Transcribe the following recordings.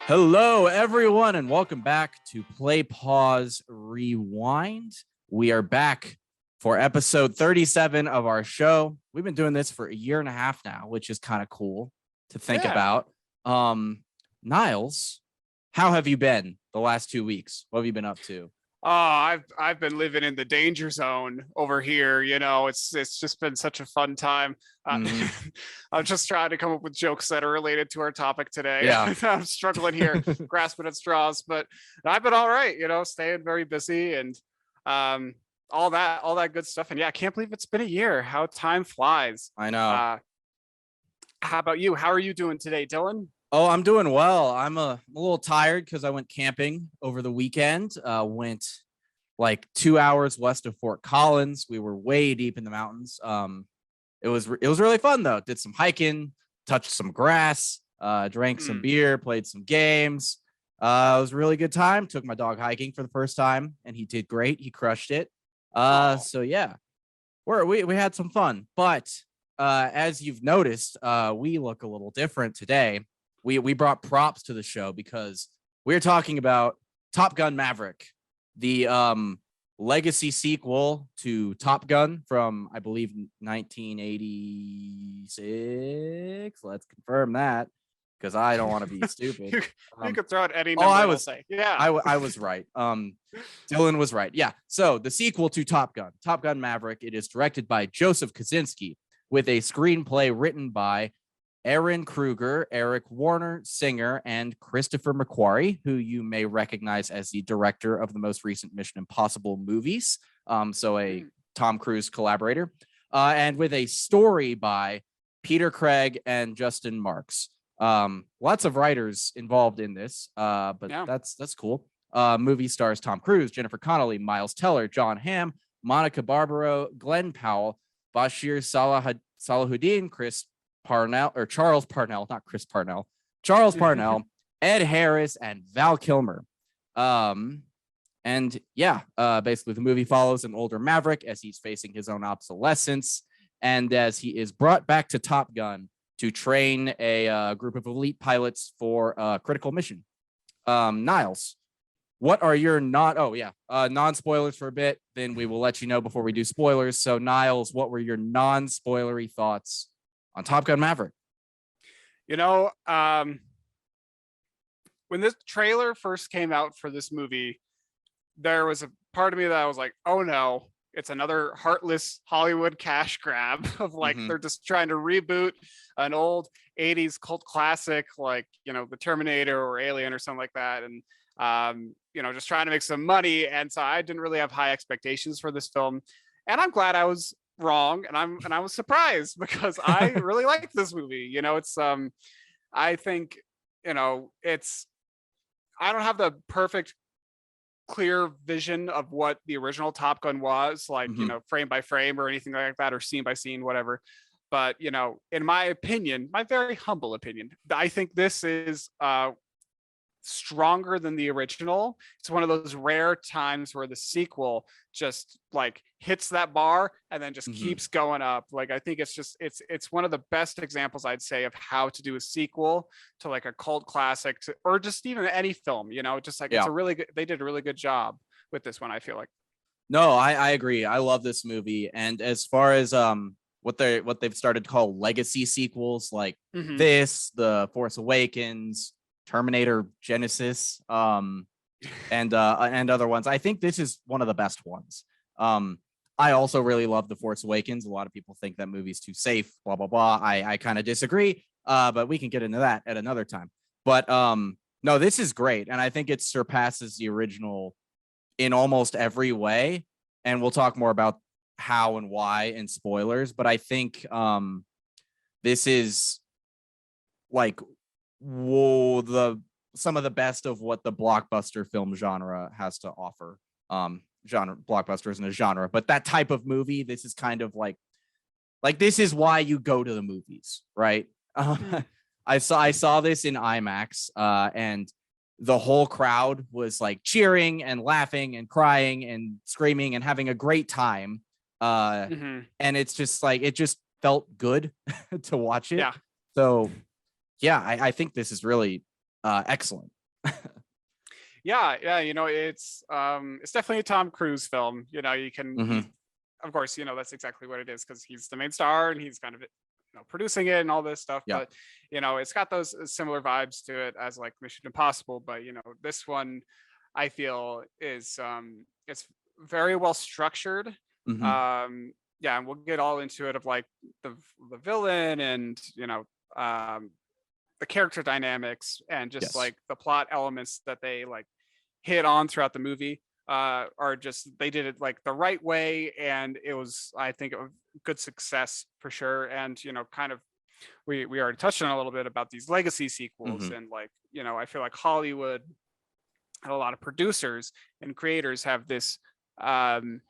Hello, everyone, and welcome back to Play, Pause, Rewind. We are back for episode 37 of our show. We've been doing this for a year and a half now, which is kind of cool to think about. Niles, how have you been the last 2 weeks? What have you been up to? I've been living in the danger zone over here. You know, it's just been such a fun time. I'm just trying to come up with jokes that are related to our topic today. Yeah. I'm struggling here, grasping at straws, but I've been all right. You know, staying very busy and all that good stuff. And yeah, I can't believe it's been a year. How time flies. I know. How about you? How are you doing today, Dylan? Oh, I'm doing well. I'm a little tired because I went camping over the weekend. Went like 2 hours west of Fort Collins. We were way deep in the mountains. It was really fun though. Did some hiking, touched some grass, drank some beer, played some games. It was a really good time. Took my dog hiking for the first time, and he did great. He crushed it. So yeah, we had some fun. But as you've noticed, we look a little different today. We brought props to the show because we're talking about Top Gun Maverick, the legacy sequel to Top Gun from, I believe, 1986. Let's confirm that because I don't want to be stupid. You could throw out any number. I was right. Dylan was right. Yeah. So the sequel to Top Gun Maverick, it is directed by Joseph Kosinski with a screenplay written by Aaron Kruger, Eric Warner, Singer, and Christopher McQuarrie, who you may recognize as the director of the most recent Mission Impossible movies. So a Tom Cruise collaborator, and with a story by Peter Craig and Justin Marks. Lots of writers involved in this, but that's cool. Movie stars Tom Cruise, Jennifer Connelly, Miles Teller, John Hamm, Monica Barbaro, Glenn Powell, Bashir Salahuddin, Charles Parnell, Ed Harris, and Val Kilmer. Basically the movie follows an older Maverick as he's facing his own obsolescence, and as he is brought back to Top Gun to train a group of elite pilots for a critical mission. Niles, what are your non-spoilers for a bit, then we will let you know before we do spoilers. So Niles, what were your non-spoilery thoughts on Top Gun Maverick? You know, when this trailer first came out for this movie, there was a part of me that I was like, oh no, it's another heartless Hollywood cash grab of like, they're just trying to reboot an old 80s cult classic, like, you know, The Terminator or Alien or something like that. And, you know, just trying to make some money. And so I didn't really have high expectations for this film. And I'm glad I was wrong, and I was surprised because I really like this movie. You know, it's I think, you know, I don't have the perfect clear vision of what the original Top Gun was like, you know, frame by frame or anything like that, or scene by scene, whatever. But, you know, in my opinion, my very humble opinion, I think this is stronger than the original. It's one of those rare times where the sequel just like hits that bar and then just keeps going up. Like, I think it's one of the best examples, I'd say, of how to do a sequel to like a cult classic or just even any film, you know, just like it's a really good, they did a really good job with this one, I feel like. No, I agree. I love this movie. And as far as what they've started to call legacy sequels, like this, The Force Awakens, Terminator Genesis, and other ones, I think this is one of the best ones. I also really love The Force Awakens. A lot of people think that movie's too safe, blah blah blah. I kind of disagree, but we can get into that at another time. But no, this is great, and I think it surpasses the original in almost every way. And we'll talk more about how and why in spoilers. But I think this is like some of the best of what the blockbuster film genre has to offer. Blockbuster isn't a genre, but that type of movie, this is kind of like this is why you go to the movies, right? I saw this in IMAX, and the whole crowd was like cheering and laughing and crying and screaming and having a great time. And it's just like, it just felt good to watch it. Yeah. So yeah, I think this is really excellent. Yeah, it's definitely a Tom Cruise film. You can Hmm. of course, that's exactly what it is because he's the main star and he's kind of producing it and all this stuff. Yeah. But it's got those similar vibes to it as like Mission Impossible. But this one, I feel is it's very well structured. Hmm. Yeah, and we'll get all into it of like the villain and the character dynamics and just Yes. like the plot elements that they like hit on throughout the movie are just they did it like the right way, and it was, I think, a good success for sure. And kind of we already touched on a little bit about these legacy sequels, Hmm. and like I feel like Hollywood and a lot of producers and creators have this um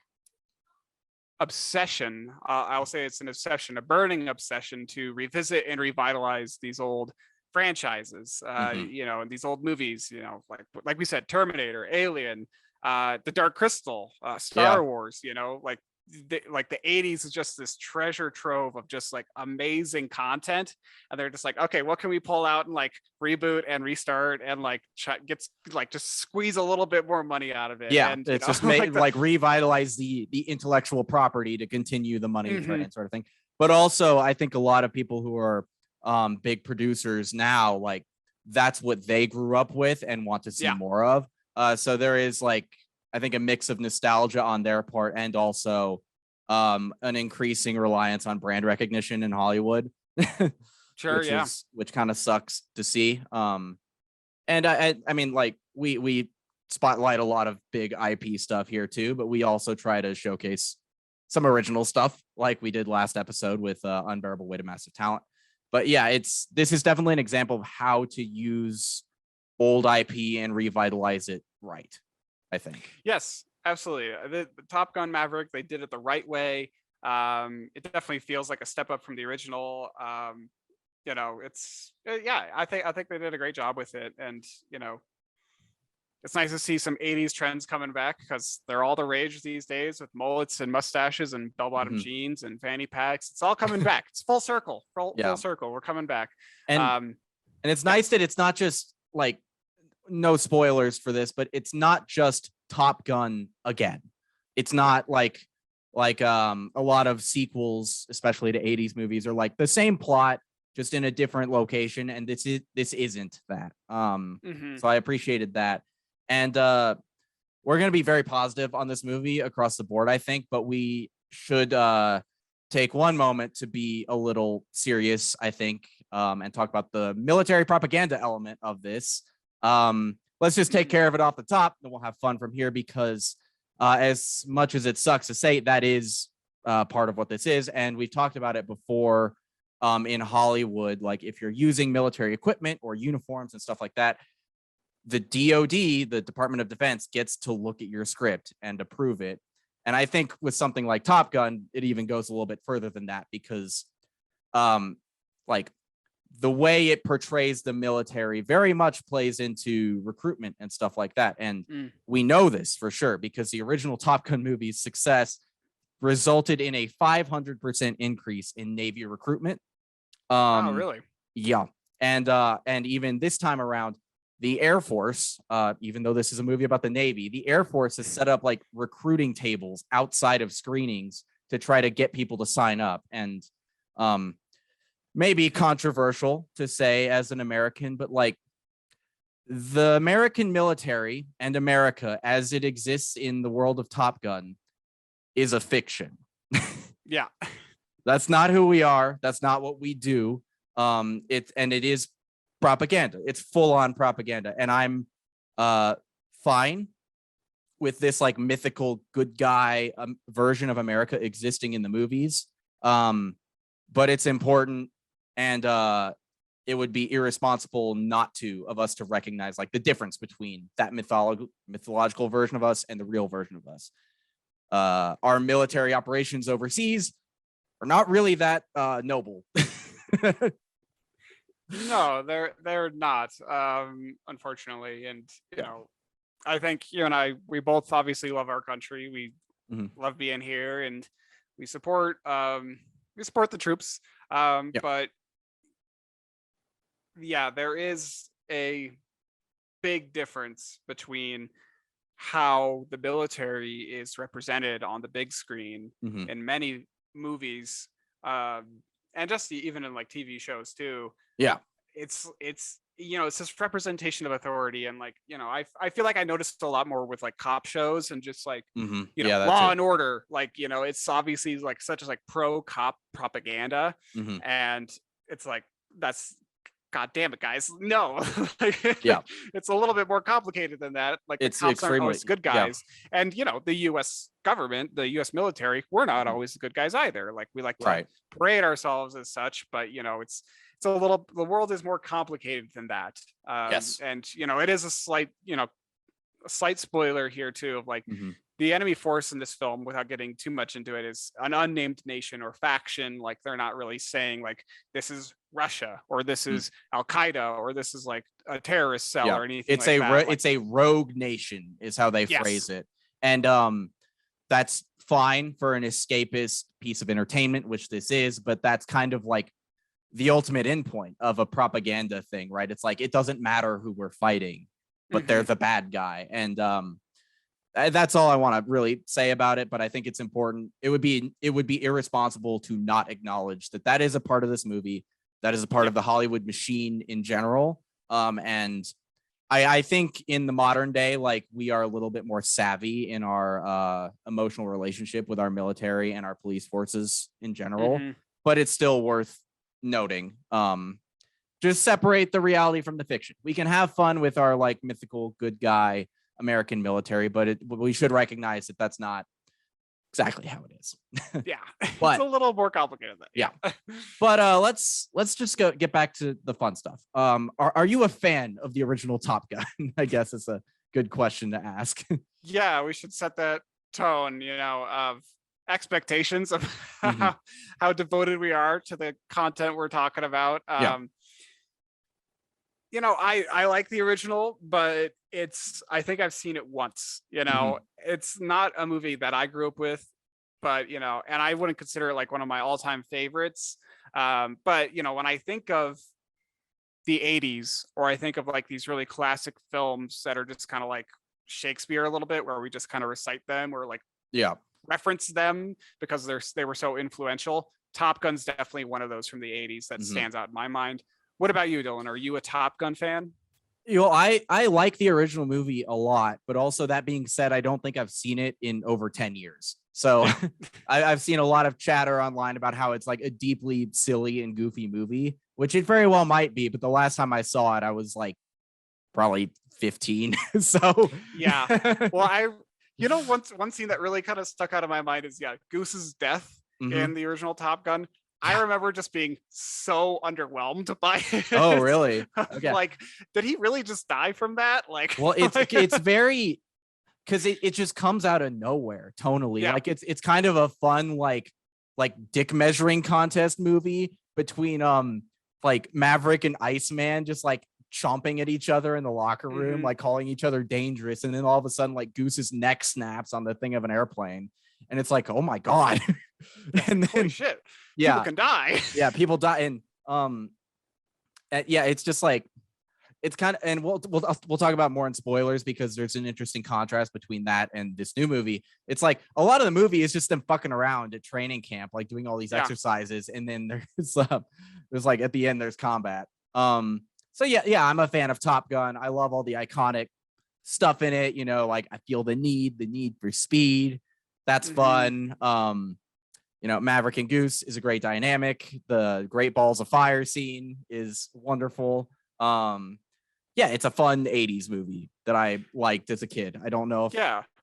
obsession. I'll say it's an obsession, a burning obsession to revisit and revitalize these old franchises, Hmm. and these old movies, like we said, Terminator, Alien, The Dark Crystal, Yeah. Star Wars, like the 80s is just this treasure trove of just like amazing content, and they're just like, okay, what can we pull out and like reboot and restart and like gets like just squeeze a little bit more money out of it. Yeah, And it's just like made like revitalize the intellectual property to continue the money mhm, train sort of thing. But also, I think a lot of people who are big producers now, like that's what they grew up with and want to see yeah. more of. So there is like I think a mix of nostalgia on their part and also an increasing reliance on brand recognition in Hollywood, Sure, yeah. which kind of sucks to see. And I mean, like we spotlight a lot of big IP stuff here too, but we also try to showcase some original stuff, like we did last episode with Unbearable Weight of Massive Talent. But yeah, this is definitely an example of how to use old IP and revitalize it right, I think. Yes, absolutely. The Top Gun Maverick, they did it the right way. It definitely feels like a step up from the original. It's yeah, I think they did a great job with it, and it's nice to see some 80s trends coming back because they're all the rage these days with mullets and mustaches and bell-bottom Mhm. jeans and fanny packs. It's all coming back. It's full circle, full Yeah. circle. We're coming back. And Um, and it's yeah, nice that it's not just like no spoilers for this, but it's not just Top Gun again. It's not like a lot of sequels, especially to 80s movies, are like the same plot, just in a different location. And this isn't that. hmm So I appreciated that. And we're gonna be very positive on this movie across the board, I think, but we should take one moment to be a little serious, I think, and talk about the military propaganda element of this. Let's just take care of it off the top, and we'll have fun from here because, as much as it sucks to say, that is part of what this is, and we've talked about it before. In Hollywood, like if you're using military equipment or uniforms and stuff like that, the DoD, the Department of Defense, gets to look at your script and approve it. And I think with something like Top Gun, it even goes a little bit further than that because, um, like the way it portrays the military very much plays into recruitment and stuff like that. And mm. we know this for sure because the original Top Gun movie's success resulted in a 500% increase in Navy recruitment. Wow, Um, really? yeah, and even this time around, the Air Force, even though this is a movie about the Navy, the Air Force has set up like recruiting tables outside of screenings to try to get people to sign up. And um, maybe controversial to say as an American, but like the American military and America as it exists in the world of Top Gun is a fiction. Yeah. That's not who we are. That's not what we do. It is propaganda. It's full on propaganda. And I'm fine with this like mythical good guy version of America existing in the movies. But it's important, and it would be irresponsible not to of us to recognize like the difference between that mythological version of us and the real version of us. Our military operations overseas are not really that noble. No, they're not, unfortunately. And Yeah. I think you and I, we both obviously love our country. We Mhm. love being here, and we support the troops. Yeah. But yeah, there is a big difference between how the military is represented on the big screen in many movies, and just even in like TV shows too. Yeah. It's it's this representation of authority, and like I feel like I noticed a lot more with like cop shows and just like Law and Order, like it's obviously like such as like pro cop propaganda, and it's like that's God damn it, guys. No, like, it's a little bit more complicated than that. Like the cops aren't always good guys. And, the U.S. government, the U.S. military, we're not always the good guys either. Like we like to parade ourselves as such, but, it's a little, the world is more complicated than that. Yes. And, it is a slight spoiler here too of like, the enemy force in this film, without getting too much into it, is an unnamed nation or faction. Like they're not really saying like this is Russia or this is Al Qaeda or this is like a terrorist cell or anything. It's it's a rogue nation is how they phrase it, and that's fine for an escapist piece of entertainment, which this is. But that's kind of like the ultimate endpoint of a propaganda thing, right? It's like it doesn't matter who we're fighting, but they're the bad guy, and that's all I want to really say about it. But I think it's important. It would be irresponsible to not acknowledge that is a part of this movie. That is a part of the Hollywood machine in general. And I think in the modern day, like we are a little bit more savvy in our emotional relationship with our military and our police forces in general. But it's still worth noting. Just separate the reality from the fiction. We can have fun with our like mythical good guy American military, but we should recognize that that's not exactly how it is. But it's a little more complicated than that. But let's just get back to the fun stuff. Are you a fan of the original Top Gun? I guess it's a good question to ask. Yeah, we should set that tone, of expectations of how devoted we are to the content we're talking about. I like the original, but I think I've seen it once. It's not a movie that I grew up with, but and I wouldn't consider it like one of my all-time favorites. But when I think of the 80s, or I think of like these really classic films that are just kind of like Shakespeare a little bit, where we just kind of recite them or like reference them because they were so influential, Top Gun's definitely one of those from the 80s that stands out in my mind. What about you, Dylan? Are you a Top Gun fan? I like the original movie a lot, but also that being said, I don't think I've seen it in over 10 years. So I've seen a lot of chatter online about how it's like a deeply silly and goofy movie, which it very well might be. But the last time I saw it, I was like probably 15. So well, one scene that really kind of stuck out of my mind is Goose's death in the original Top Gun. I remember just being so underwhelmed by it. Oh, really? Okay. Like, did he really just die from that? Like, well, it's very, because it just comes out of nowhere tonally. Like it's kind of a fun like dick measuring contest movie between like Maverick and Iceman just like chomping at each other in the locker room, like calling each other dangerous, and then all of a sudden like Goose's neck snaps on the thing of an airplane, and it's like, oh my god. And then holy shit, people can die. People die. And it's just like, it's kind of, and we'll talk about more in spoilers because there's an interesting contrast between that and this new movie. It's like a lot of the movie is just them fucking around at training camp, like doing all these exercises, and then there's like at the end there's combat. So I'm a fan of Top Gun. I love all the iconic stuff in it. Like I feel the need for speed. That's fun. Maverick and Goose is a great dynamic. The Great Balls of Fire scene is wonderful. It's a fun 80s movie that I liked as a kid. I don't know if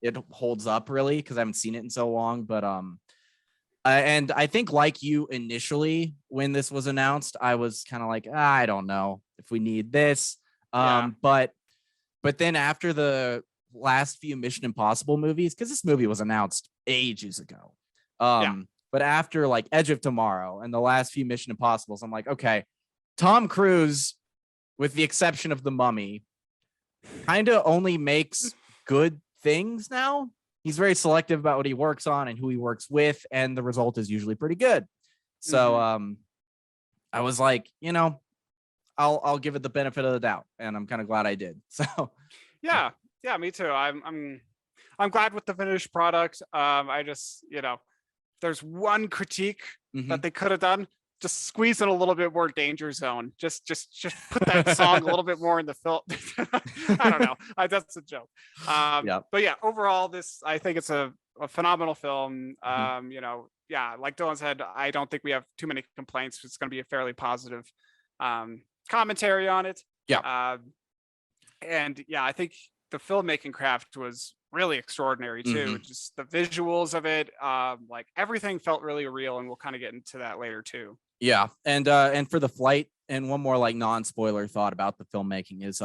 it holds up really because I haven't seen it in so long, but and I think like you initially when this was announced, I was kind of like, I don't know if we need this. But then after the last few Mission Impossible movies, because this movie was announced ages ago. But after like Edge of Tomorrow and the last few Mission Impossibles, I'm like, okay, Tom Cruise, with the exception of The Mummy, kind of only makes good things now. He's very selective about what he works on and who he works with, and the result is usually pretty good. So I was like, I'll give it the benefit of the doubt, and I'm kind of glad I did. So Yeah, yeah, me too. I'm glad with the finished product. I just, there's one critique that mhm. they could have done. Just squeeze in a little bit more Danger Zone. Just put that song a little bit more in the film. I don't know. That's a joke. Yeah. But yeah, overall, I think it's a phenomenal film. Mhm. Yeah, like Dylan said, I don't think we have too many complaints. It's going to be a fairly positive commentary on it. Yeah. And yeah, I think the filmmaking craft was really extraordinary too. Mhm. Just the visuals of it, like everything felt really real, and we'll kind of get into that later too. Yeah. And for the flight, and one more like non-spoiler thought about the filmmaking is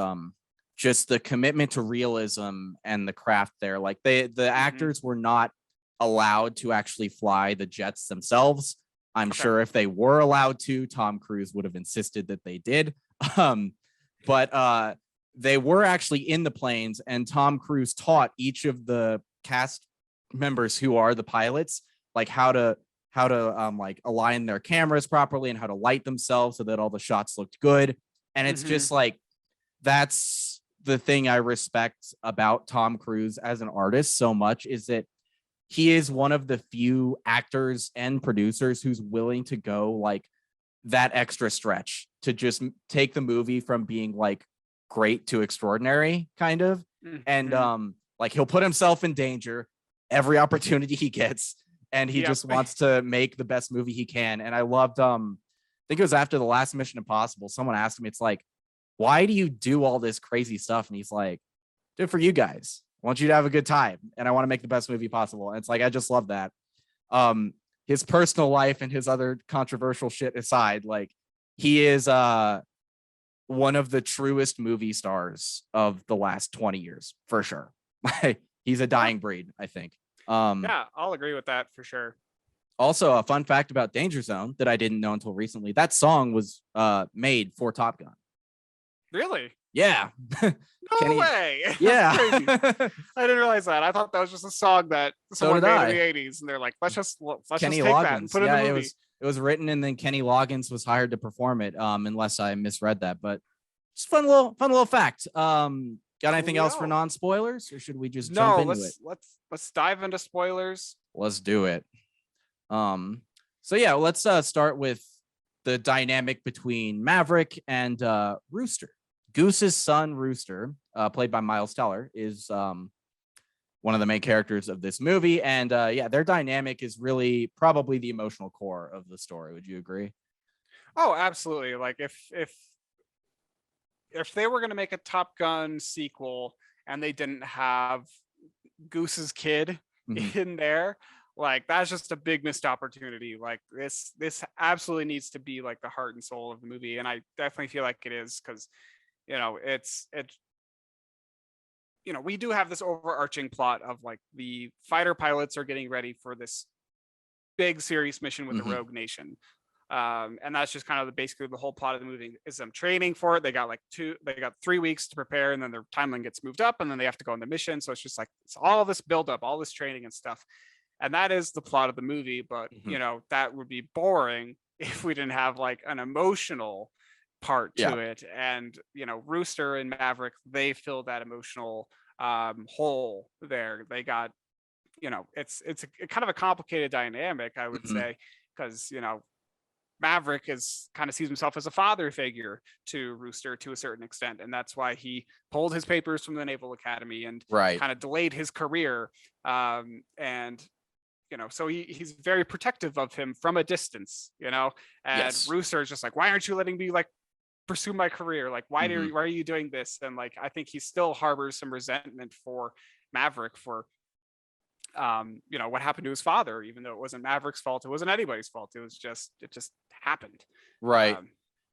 just the commitment to realism and the craft there. Like the actors were not allowed to actually fly the jets themselves. I'm Okay. sure if they were allowed to, Tom Cruise would have insisted that they did. Um, but they were actually in the planes, and Tom Cruise taught each of the cast members who are the pilots like how to like align their cameras properly and how to light themselves so that all the shots looked good. And it's just like that's the thing I respect about Tom Cruise as an artist so much, is that he is one of the few actors and producers who's willing to go like that extra stretch to just take the movie from being like great to extraordinary kind of. And like he'll put himself in danger every opportunity he gets, and he just wants to make the best movie he can. And I loved I think it was after the last Mission Impossible, someone asked him, it's like, why do you do all this crazy stuff? And he's like, do it for you guys. I want you to have a good time, and I want to make the best movie possible. And it's like, I just love that. His personal life and his other controversial shit aside, like he is one of the truest movie stars of the last 20 years for sure. He's a dying breed, I think. Yeah, I'll agree with that for sure. Also, a fun fact about Danger Zone that I didn't know until recently: that song was made for Top Gun. Really? Yeah. No way. Yeah. Crazy. I didn't realize that. I thought that was just a song that someone made in the 80s, and they're like, let's just Kenny take Loggins. that and put it in the movie. It was written, and then Kenny Loggins was hired to perform it. Unless I misread that, but just fun little fact. Got anything else for non-spoilers, or should we just jump into it? Let's dive into spoilers. Let's do it. So yeah, let's start with the dynamic between Maverick and Rooster. Goose's son, Rooster, played by Miles Teller, is one of the main characters of this movie. And yeah, their dynamic is really probably the emotional core of the story. Would you agree? Oh, absolutely. Like if they were going to make a Top Gun sequel and they didn't have Goose's kid in there, like that's just a big missed opportunity. Like this absolutely needs to be like the heart and soul of the movie, and I definitely feel like it is, because it's we do have this overarching plot of like the fighter pilots are getting ready for this big serious mission with the Rogue Nation. And that's just kind of basically the whole plot of the movie is them training for it. They got 3 weeks to prepare, and then their timeline gets moved up, and then they have to go on the mission. So it's just like it's all this buildup, all this training and stuff. And that is the plot of the movie. But that would be boring if we didn't have like an emotional part to it. And Rooster and Maverick, they filled that emotional hole there. They got it's a kind of a complicated dynamic, I would say, because Maverick kind of sees himself as a father figure to Rooster to a certain extent, and that's why he pulled his papers from the Naval Academy and kind of delayed his career. And so he's very protective of him from a distance. And Rooster is just like, why aren't you letting me like pursue my career? Like, why are you doing this? And like, I think he still harbors some resentment for Maverick for what happened to his father, even though it wasn't Maverick's fault. It wasn't anybody's fault. It just happened. Right.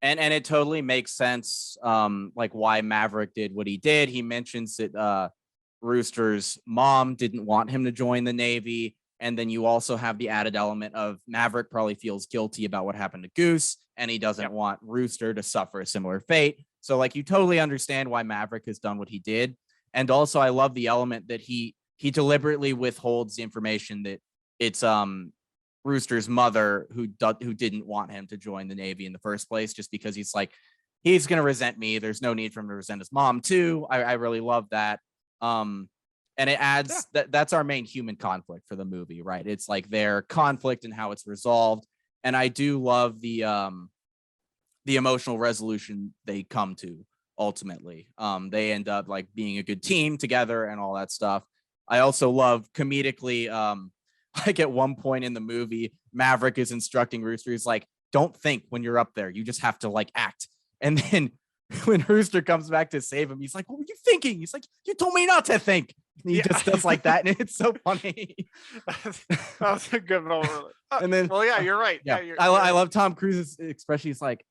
And it totally makes sense. Like why Maverick did what he did. He mentions that Rooster's mom didn't want him to join the Navy. And then you also have the added element of Maverick probably feels guilty about what happened to Goose, and he doesn't want Rooster to suffer a similar fate. So like you totally understand why Maverick has done what he did. And also I love the element that he deliberately withholds the information that it's Rooster's mother who didn't want him to join the Navy in the first place, just because he's like, he's gonna resent me. There's no need for him to resent his mom too. I really love that. And it adds that's our main human conflict for the movie, right? It's like their conflict and how it's resolved. And I do love the emotional resolution they come to ultimately. They end up like being a good team together and all that stuff. I also love comedically, like at one point in the movie, Maverick is instructing Rooster. He's like, don't think when you're up there. You just have to like act. And then when Rooster comes back to save him, he's like, what were you thinking? He's like, you told me not to think. And he just does like that. And it's so funny. That was a good moment. And then, well, yeah, you're right. Yeah, I love Tom Cruise's expression. He's like,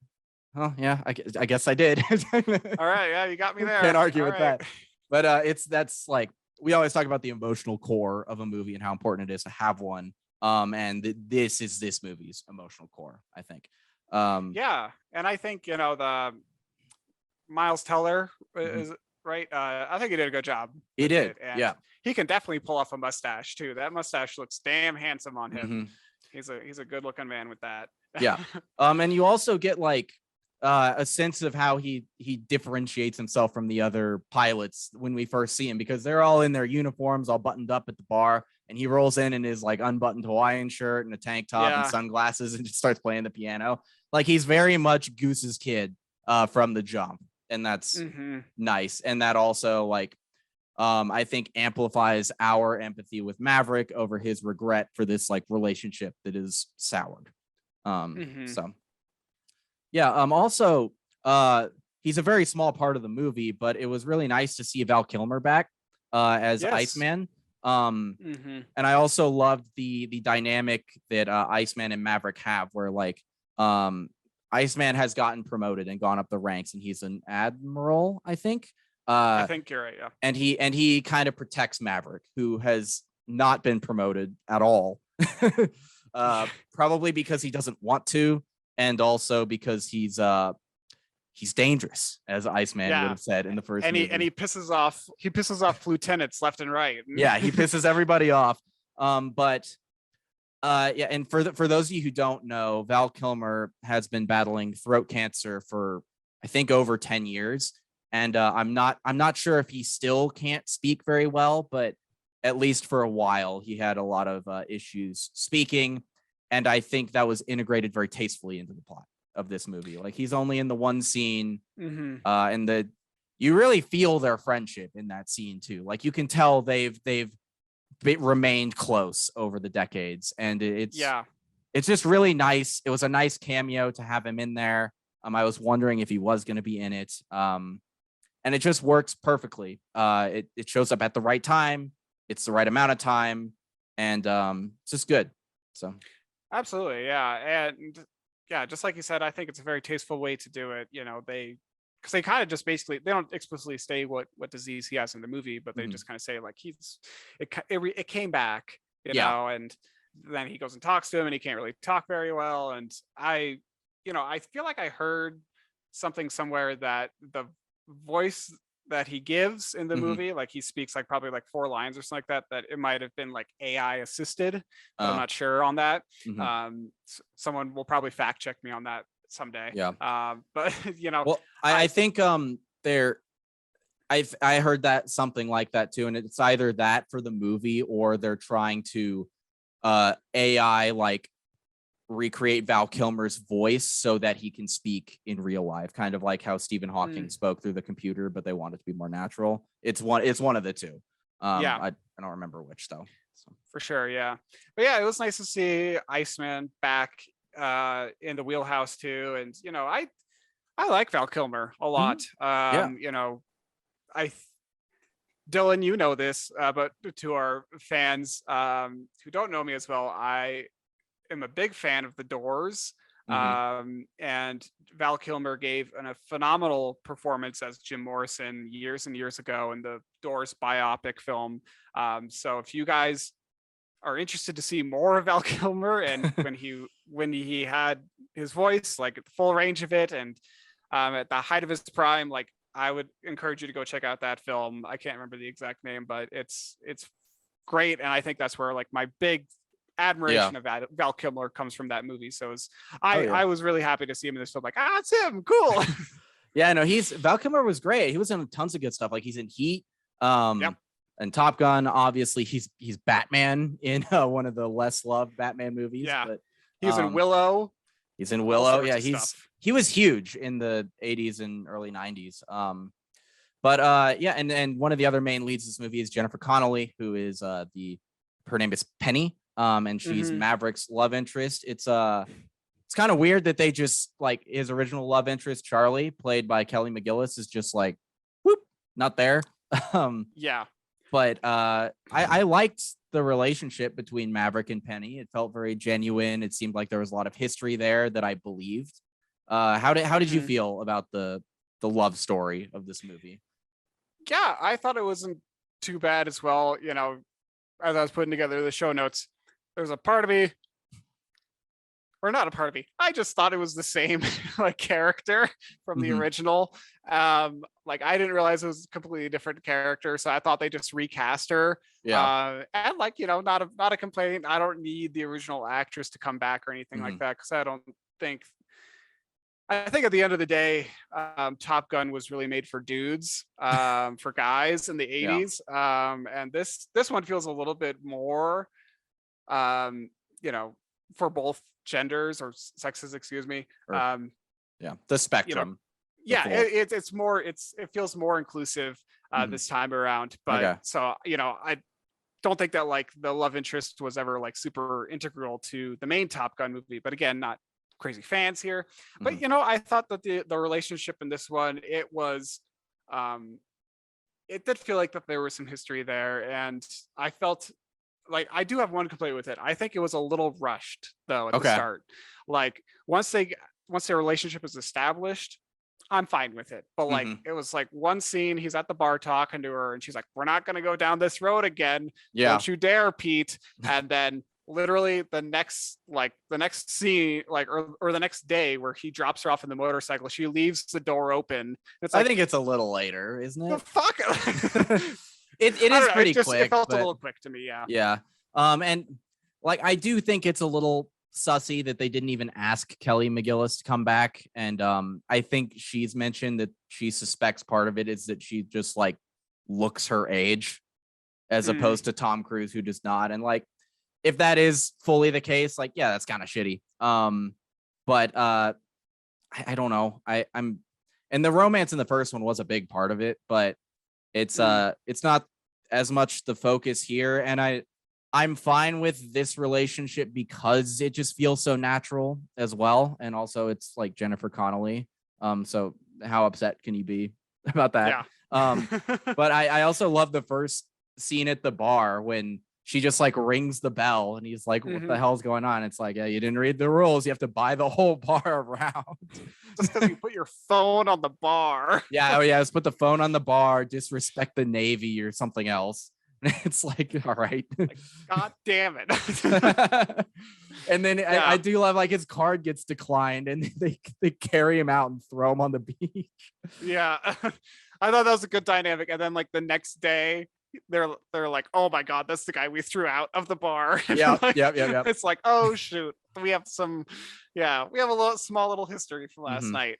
oh, yeah, I guess I did. All right. Yeah, you got me there. Can't argue with right. that. But that's like, we always talk about the emotional core of a movie and how important it is to have one. And this is this movie's emotional core, I think. Yeah. And I think, the Miles Teller is right. I think he did a good job. He did. And yeah. He can definitely pull off a mustache too. That mustache looks damn handsome on him. He's a good looking man with that. Yeah. And you also get like a sense of how he differentiates himself from the other pilots when we first see him, because they're all in their uniforms, all buttoned up at the bar, and he rolls in his like unbuttoned Hawaiian shirt and a tank top and sunglasses and just starts playing the piano. Like he's very much Goose's kid from the jump, and that's nice. And that also like I think amplifies our empathy with Maverick over his regret for this like relationship that is soured. So yeah. Also, he's a very small part of the movie, but it was really nice to see Val Kilmer back as Iceman. And I also loved the dynamic that Iceman and Maverick have, where like Iceman has gotten promoted and gone up the ranks, and he's an admiral, I think. I think you're right. Yeah. And he kind of protects Maverick, who has not been promoted at all. Probably because he doesn't want to, and also because he's dangerous, as Iceman would have said in the first movie. And he pisses off lieutenants left and right. Yeah, he pisses everybody off. But and for those of you who don't know, Val Kilmer has been battling throat cancer for I think over 10 years. And I'm not sure if he still can't speak very well, but at least for a while he had a lot of issues speaking. And I think that was integrated very tastefully into the plot of this movie. Like he's only in the one scene, and you really feel their friendship in that scene too. Like you can tell they've remained close over the decades, and it's just really nice. It was a nice cameo to have him in there. I was wondering if he was going to be in it, and it just works perfectly. It shows up at the right time. It's the right amount of time, and it's just good. So. Absolutely, yeah, and yeah, just like you said, I think it's a very tasteful way to do it. Because they kind of just basically, they don't explicitly say what disease he has in the movie, but they just kind of say like it came back, you know, and then he goes and talks to him, and he can't really talk very well, and I feel like I heard something somewhere that the voice that he gives in the movie, like he speaks like probably like 4 lines or something like that it might have been like AI assisted, but I'm not sure on that. Someone will probably fact check me on that someday. But well, I think I heard that something like that too, and it's either that for the movie or they're trying to AI like recreate Val Kilmer's voice so that he can speak in real life, kind of like how Stephen Hawking spoke through the computer, but they want it to be more natural. It's one of the two. I don't remember which though. So. For sure, yeah. But yeah, it was nice to see Iceman back in the wheelhouse too, and I like Val Kilmer a lot. Dylan, you know this, but to our fans who don't know me as well, I am a big fan of The Doors, and Val Kilmer gave a phenomenal performance as Jim Morrison years and years ago in the Doors biopic film. So if you guys are interested to see more of Val Kilmer, and when he had his voice, like the full range of it, and at the height of his prime, like I would encourage you to go check out that film. I can't remember the exact name, but it's great, and I think that's where like my big admiration of Val Kilmer comes from that movie. So I was really happy to see him in this film. Like, it's him, cool. Yeah, no, Val Kilmer was great. He was in tons of good stuff. Like he's in Heat, Yep. and Top Gun. Obviously, he's Batman in one of the less loved Batman movies. Yeah. But He's in Willow. he's in all Willow. sorts Yeah, of stuff. he was huge in the 80s and early 90s. Yeah, and one of the other main leads of this movie is Jennifer Connelly, who is her name is Penny, and she's Maverick's love interest. It's kind of weird that they just like his original love interest, Charlie, played by Kelly McGillis, is just like, whoop, not there. Yeah. But I liked the relationship between Maverick and Penny. It felt very genuine. It seemed like there was a lot of history there that I believed. How did you feel about the love story of this movie? Yeah, I thought it wasn't too bad as well. You know, as I was putting together the show notes, there's a part of me, or not a part of me, I just thought it was the same like character from the original. Like I didn't realize it was a completely different character, so I thought they just recast her. Yeah. And like, you know, not a complaint. I don't need the original actress to come back or anything like that, because I think at the end of the day, Top Gun was really made for dudes, for guys in the 80s. And this one feels a little bit more, you know, for both genders or sexes, excuse me. The spectrum. You know, it feels more inclusive this time around. But so, you know, I don't think that like the love interest was ever like super integral to the main Top Gun movie. But again, not crazy fans here. But you know, I thought that the relationship in this one, it did feel like that there was some history there, and I felt like I do have one complaint with it. I think it was a little rushed though at the start. Like once their relationship is established, I'm fine with it. But like it was like one scene, he's at the bar talking to her, and she's like, "We're not gonna go down this road again. Don't you dare, Pete." And then literally the next scene, like or the next day where he drops her off in the motorcycle, she leaves the door open. It's like, I think it's a little later, isn't it? The fuck. it is pretty quick. It felt a little quick to me. Yeah. And like I do think it's a little sussy that they didn't even ask Kelly McGillis to come back. And I think she's mentioned that she suspects part of it is that she just like looks her age as opposed to Tom Cruise, who does not. And like, if that is fully the case, like, yeah, that's kind of shitty. But I don't know. I'm and the romance in the first one was a big part of it, but it's not as much the focus here. And I'm fine with this relationship because it just feels so natural as well. And also it's like Jennifer Connelly. So how upset can you be about that? Yeah. But I also love the first scene at the bar when she just like rings the bell and he's like, what the hell's going on? It's like, yeah, you didn't read the rules. You have to buy the whole bar around. Just because you put your phone on the bar. Yeah. Oh yeah. Let's put the phone on the bar, disrespect the Navy or something else. It's like, all right. Like, God damn it. And then I do love like his card gets declined and they carry him out and throw him on the beach. Yeah. I thought that was a good dynamic. And then like the next day, they're like, oh my God, that's the guy we threw out of the bar. Yeah. Like, Yeah. It's like, oh shoot, we have a small little history from last night.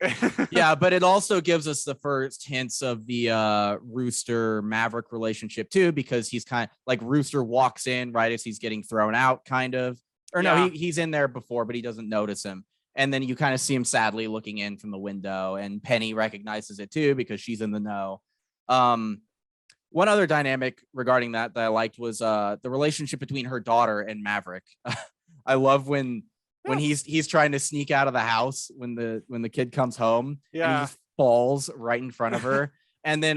Yeah, but it also gives us the first hints of the Rooster Maverick relationship too, because he's kind of like Rooster walks in right as he's getting thrown out, kind of, or no, he's in there before, but he doesn't notice him. And then you kind of see him sadly looking in from the window, and Penny recognizes it too because she's in the know. One other dynamic regarding that I liked was the relationship between her daughter and Maverick. I love when he's trying to sneak out of the house when the kid comes home and he just falls right in front of her. And then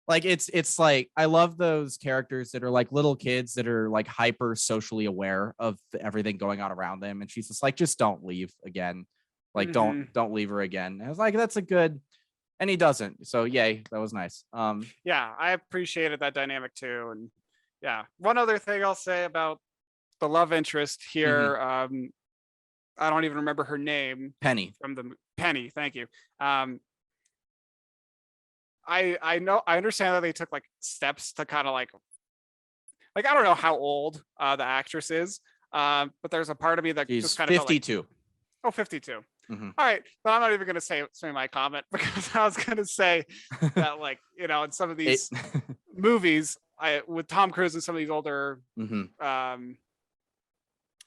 like it's like I love those characters that are like little kids that are like hyper socially aware of everything going on around them. And she's just like, just don't leave again. Like don't leave her again. And I was like, that's a good. And he doesn't. So yay, that was nice. Yeah, I appreciated that dynamic too. And yeah, one other thing I'll say about the love interest here. I don't even remember her name. Penny. Penny, thank you. I understand that they took like steps to kind of like I don't know how old the actress is. But there's a part of me that She's just kind of 52. Oh, 52. Mhm. All right, but I'm not even gonna say my comment because I was gonna say that, like, in some of It, these movies, with Tom Cruise and some of these older, Mhm.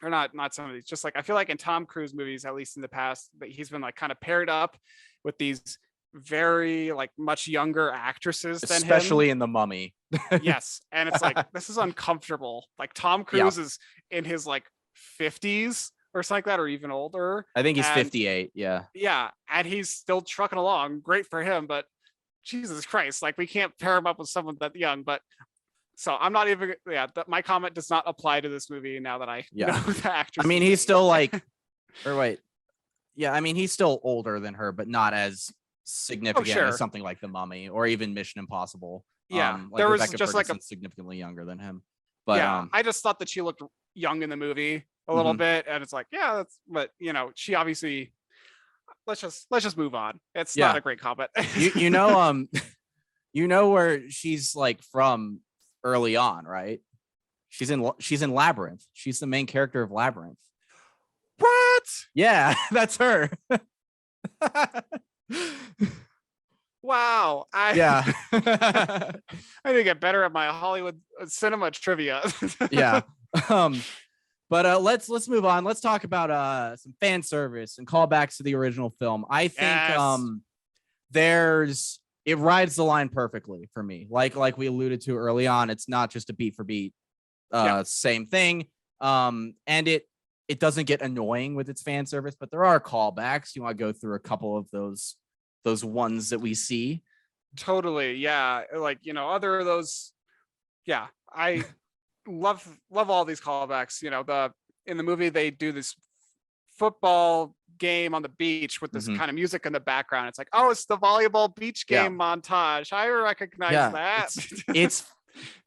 or not some of these, just like I feel like in Tom Cruise movies, at least in the past, that he's been like kind of paired up with these very like much younger actresses than him. Especially in The Mummy. Yes, and it's like this is uncomfortable. Like Tom Yeah, Cruise is in his like 50s or something like that, or even older, I think he's and 58. Yeah. yeah, and he's still trucking along. Great for him, but Jesus Christ, like we can't pair him up with someone that young. But so I'm not even. Yeah, my comment does not apply to this movie now that I Yeah. know the actress. I mean, he's still like, or wait, yeah. I mean, he's still older than her, but not as oh significant as sure, something like The Mummy or even Mission Impossible. yeah. Like There was Rebecca just like a Ferguson's significantly younger than him, but yeah. I just thought that she looked young in the movie a little mhm. bit, and it's like yeah, that's. But she obviously. Let's just move on. It's not Yeah. a great comment. You know you know where she's like from early on, right? She's in Labyrinth. She's the main character of Labyrinth. What? Yeah, that's her. Wow. Yeah. I need to get better at my Hollywood cinema trivia. Yeah. Um, but let's move on. Let's talk about some fan service and callbacks to the original film. I think Yes. it rides the line perfectly for me. Like we alluded to early on, it's not just a beat for beat same thing. And it doesn't get annoying with its fan service, but there are callbacks. You want to go through a couple of those ones that we see? Totally. Yeah. Like, other of those. Yeah. I love all these callbacks. In the movie they do this football game on the beach with this Mhm. kind of music in the background. It's like, oh, it's the volleyball beach Yeah. game montage. I recognize Yeah, that. it's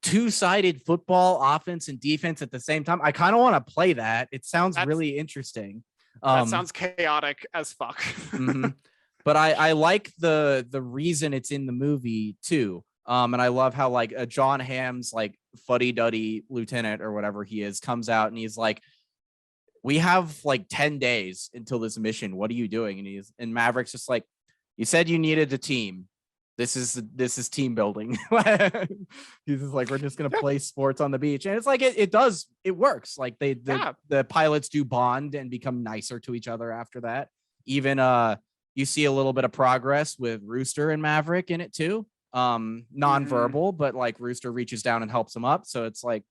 two-sided football, offense and defense at the same time. I kind of want to play that. It sounds really interesting. That sounds chaotic as fuck. Mhm. But I like the reason it's in the movie too. And I love how like John Hamm's like fuddy-duddy lieutenant or whatever he is comes out and he's like, we have like 10 days until this mission. What are you doing? And Maverick's just like, you said you needed a team. This is team building. He's just like, we're just gonna play sports on the beach. And it's like it works. Like the pilots do bond and become nicer to each other after that. Even you see a little bit of progress with Rooster and Maverick in it too. Nonverbal, but like Rooster reaches down and helps him up. So it's like,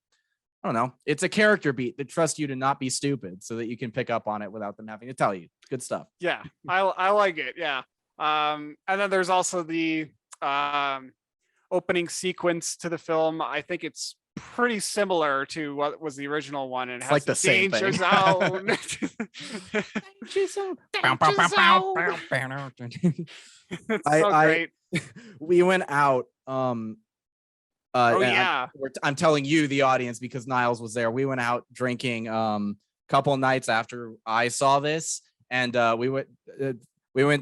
I don't know. It's a character beat that trusts you to not be stupid so that you can pick up on it without them having to tell you. Good stuff. Yeah, I like it. Yeah. And then there's also the opening sequence to the film. I think it's pretty similar to what was the original one. And it It's has like the same danger thing. zone. Danger zone. It's so great. We went out. Oh yeah. I'm telling you, the audience, because Niles was there. We went out drinking couple nights after I saw this, and we went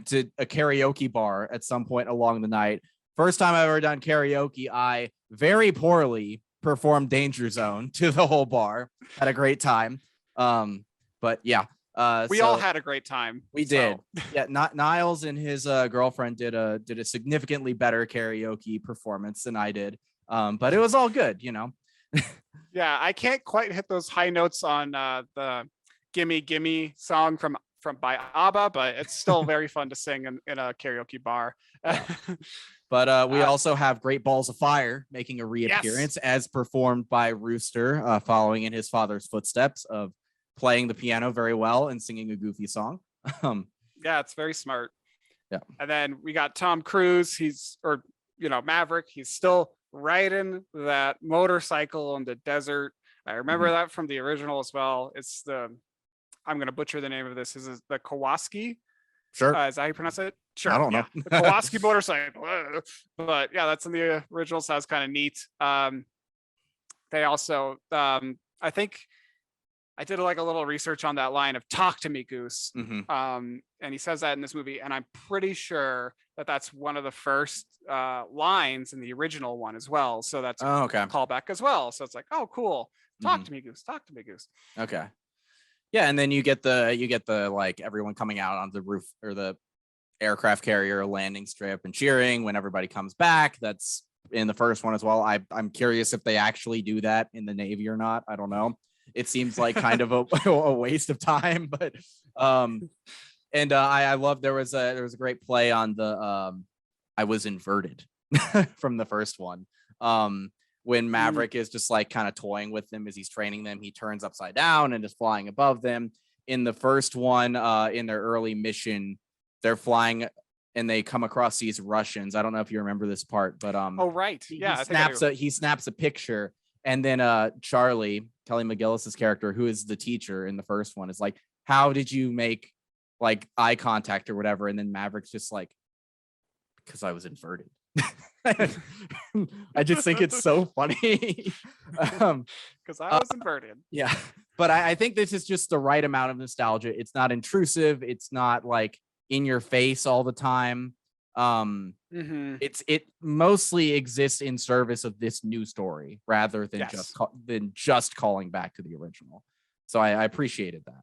to a karaoke bar at some point along the night. First time I've ever done karaoke. I very poorly performed Danger Zone to the whole bar. Had a great time. But yeah, we all had a great time. We did. Yeah, Niles and his girlfriend did a significantly better karaoke performance than I did. But it was all good, Yeah, I can't quite hit those high notes on the "Gimme Gimme" song from by ABBA, but it's still very fun to sing in a karaoke bar. But we also have Great Balls of Fire making a reappearance as performed by Rooster, following in his father's footsteps of playing the piano very well and singing a goofy song. Yeah, it's very smart. Yeah. And then we got Tom Cruise. Maverick. He's still riding that motorcycle in the desert. I remember that from the original as well. It's I'm going to butcher the name of this. Is the Kawasaki? Sure. Is that how you pronounce it? Sure. I don't know. The Kawasaki motorcycle. But yeah, that's in the original. Sounds kind of neat. They also, I think I did like a little research on that line of "Talk to me, Goose," and he says that in this movie, and I'm pretty sure that that's one of the first lines in the original one as well. So that's a callback as well. So it's like, oh, cool. Talk to me, Goose. Talk to me, Goose. Okay. Yeah, and then you get the like everyone coming out on the roof or the aircraft carrier landing strip and cheering when everybody comes back. That's in the first one as well. I'm curious if they actually do that in the Navy or not. I don't know. It seems like kind of a waste of time, but and I love there was a great play on the I was inverted from the first one. When Maverick is just like kind of toying with them as he's training them, he turns upside down and is flying above them. In the first one, in their early mission, they're flying and they come across these Russians. I don't know if you remember this part, but oh right, yeah, he snaps a picture, and then Charlie, Kelly McGillis's character, who is the teacher in the first one, is like, "How did you make like eye contact or whatever?" And then Maverick's just like, "Because I was inverted." I just think it's so funny. Because I was inverted. Yeah, but I think this is just the right amount of nostalgia. It's not intrusive. It's not like in your face all the time. It mostly exists in service of this new story rather than just calling back to the original. So I appreciated that.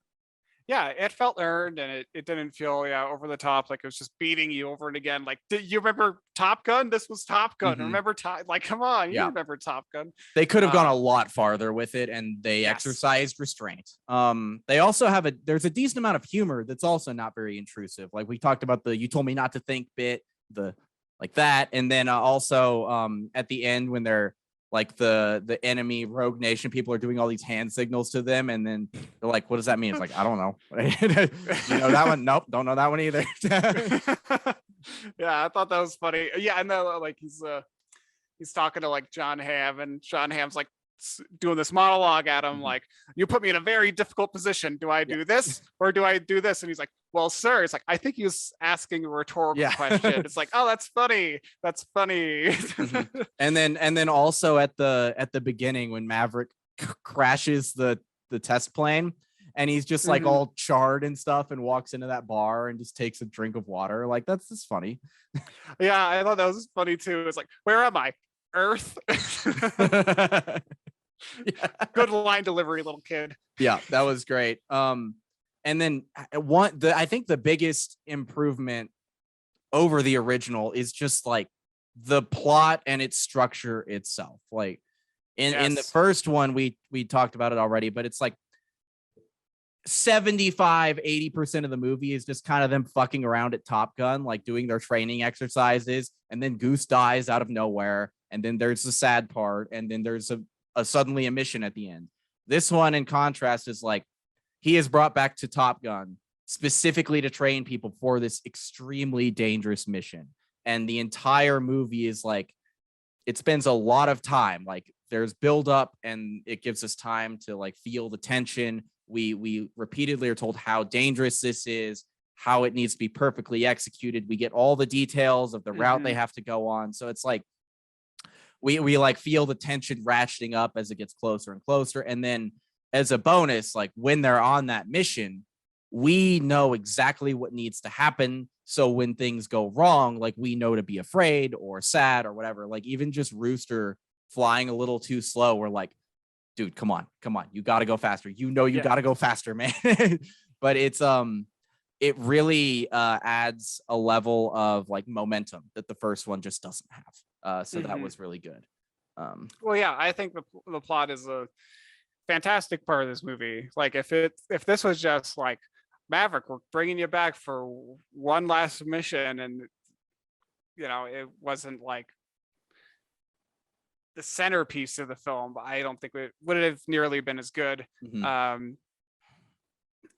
Yeah, it felt earned, and it didn't feel over the top, like it was just beating you over and again. Like, did you remember Top Gun? This was Top Gun. Remember like, come on, you remember Top Gun. They could have gone a lot farther with it, and they exercised restraint. They also have there's a decent amount of humor that's also not very intrusive. Like we talked about the "you told me not to think" bit, the like that, and then also at the end when they're like the enemy Rogue Nation people are doing all these hand signals to them, and then they're like, "What does that mean?" It's like, I don't know. You know that one? Nope, don't know that one either. Yeah, I thought that was funny. Yeah, and then like he's talking to like John Hamm, and John Hamm's like doing this monologue at him, like, "You put me in a very difficult position. Do I do this or do I do this?" And he's like, "Well, sir," it's like, I think he was asking a rhetorical question. It's like, oh, that's funny. That's funny. And then also at the beginning when Maverick crashes the test plane and he's just like all charred and stuff and walks into that bar and just takes a drink of water. Like that's just funny. Yeah, I thought that was funny too. It's like, where am I? Earth. Good line delivery, little kid. Yeah, that was great. And then I think the biggest improvement over the original is just like the plot and its structure itself. Like in the first one, we talked about it already, but it's like 75-80% of the movie is just kind of them fucking around at Top Gun, like doing their training exercises, and then Goose dies out of nowhere, and then there's the sad part, and then there's suddenly a mission at the end. This one, in contrast, is like he is brought back to Top Gun specifically to train people for this extremely dangerous mission, and the entire movie is like it spends a lot of time, like there's build up, and it gives us time to like feel the tension. We repeatedly are told how dangerous this is, how it needs to be perfectly executed. We get all the details of the route they have to go on. So it's like we like feel the tension ratcheting up as it gets closer and closer. And then as a bonus, like when they're on that mission, we know exactly what needs to happen. So when things go wrong, like we know to be afraid or sad or whatever. Like even just Rooster flying a little too slow, we're like, dude, come on, you got to go faster. You got to go faster, man. But it's it really adds a level of like momentum that the first one just doesn't have. So that was really good. Well, yeah, I think the plot is a fantastic part of this movie. Like if this was just like, Maverick, we're bringing you back for one last mission, and it wasn't like the centerpiece of the film, I don't think it would have nearly been as good. And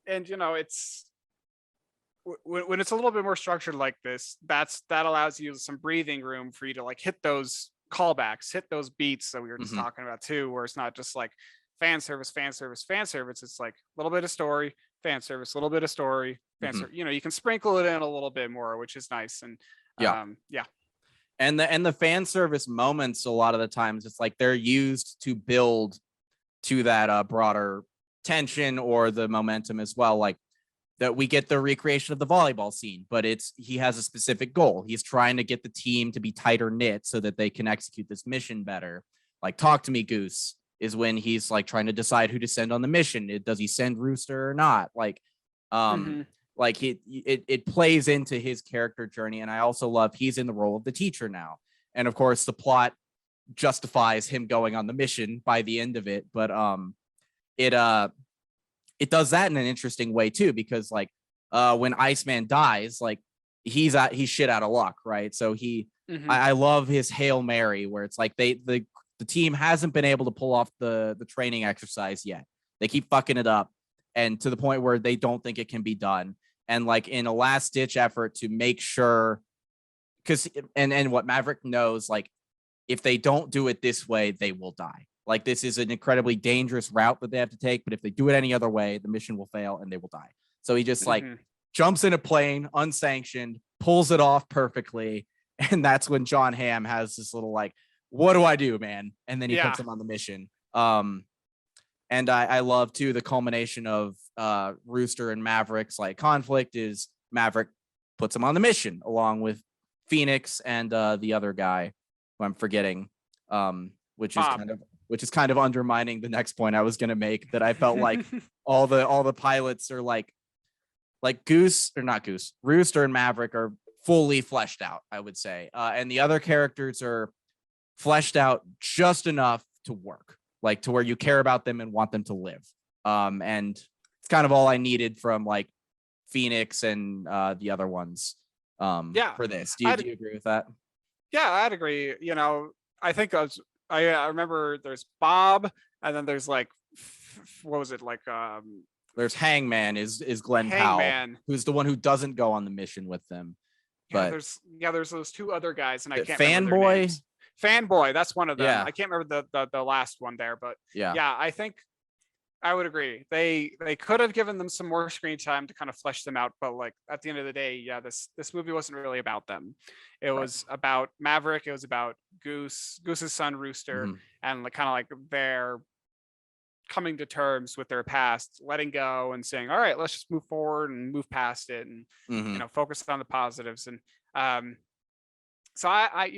it's when it's a little bit more structured like this, that allows you some breathing room for you to like hit those callbacks, hit those beats that we were just talking about too, where it's not just like fan service. It's like a little bit of story, fan service, a little bit of story, fan service. You can sprinkle it in a little bit more, which is nice. And And the fan service moments, a lot of the times, it's like they're used to build to that broader tension or the momentum as well. Like that we get the recreation of the volleyball scene, but he has a specific goal. He's trying to get the team to be tighter knit so that they can execute this mission better. Like, talk to me, Goose. is when he's like trying to decide who to send on the mission. Does he send Rooster or not? Like, like it plays into his character journey. And I also love he's in the role of the teacher now. And of course, the plot justifies him going on the mission by the end of it. But it does that in an interesting way too, because like when Iceman dies, like he's shit out of luck, right? So I love his Hail Mary, where it's like the team hasn't been able to pull off the training exercise yet. They keep fucking it up, and to the point where they don't think it can be done. And like in a last ditch effort to make sure, because and what Maverick knows, like if they don't do it this way, they will die. Like this is an incredibly dangerous route that they have to take, but if they do it any other way, the mission will fail and they will die. So he just like jumps in a plane, unsanctioned, pulls it off perfectly. And that's when John Hamm has this little like, what do I do, man? And then he puts him on the mission. And I love too the culmination of Rooster and Maverick's like conflict is Maverick puts him on the mission along with Phoenix and the other guy who I'm forgetting, which is kind of undermining the next point I was gonna make, that I felt like all the pilots are like Rooster and Maverick are fully fleshed out, I would say, and the other characters are fleshed out just enough to work, like to where you care about them and want them to live. And it's kind of all I needed from like Phoenix and the other ones for this. Do you agree with that? Yeah, I'd agree. You know, I think I remember there's Bob, and then there's like, what was it like? There's Hangman is Glenn Powell, who's the one who doesn't go on the mission with them. But there's those two other guys, and I can't remember their names. Fanboy, that's one of them. Yeah. I can't remember the last one there, but yeah, I think I would agree. They could have given them some more screen time to kind of flesh them out, but like at the end of the day, this movie wasn't really about them. It was about Maverick. It was about Goose's son Rooster, and like kind of like their coming to terms with their past, letting go and saying, all right, let's just move forward and move past it, and you know, focus on the positives. And so I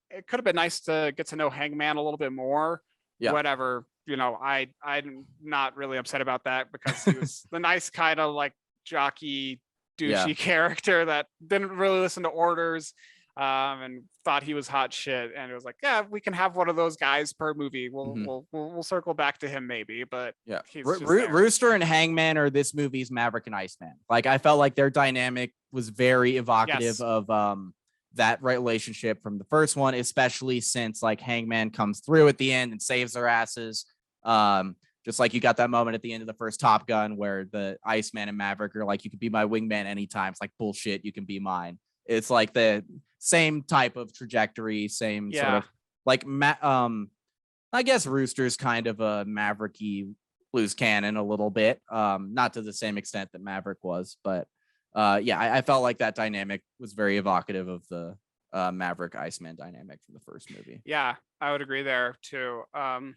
it could have been nice to get to know Hangman a little bit more. Whatever, you know, I'm not really upset about that, because he was the nice kind of like jockey douchey character that didn't really listen to orders, and thought he was hot shit. And it was like, yeah, we can have one of those guys per movie. We'll circle back to him maybe, but Rooster and Hangman are this movie's Maverick and Iceman. Like I felt like their dynamic was very evocative of that relationship from the first one, especially since like Hangman comes through at the end and saves their asses. Just like you got that moment at the end of the first Top Gun where the Iceman and Maverick are like, you can be my wingman anytime. It's like, bullshit, you can be mine. It's like the same type of trajectory, same sort of like I guess Rooster's kind of a Maverick-y loose cannon a little bit, not to the same extent that Maverick was, but I felt like that dynamic was very evocative of the Maverick Iceman dynamic from the first movie. Yeah, I would agree there too. And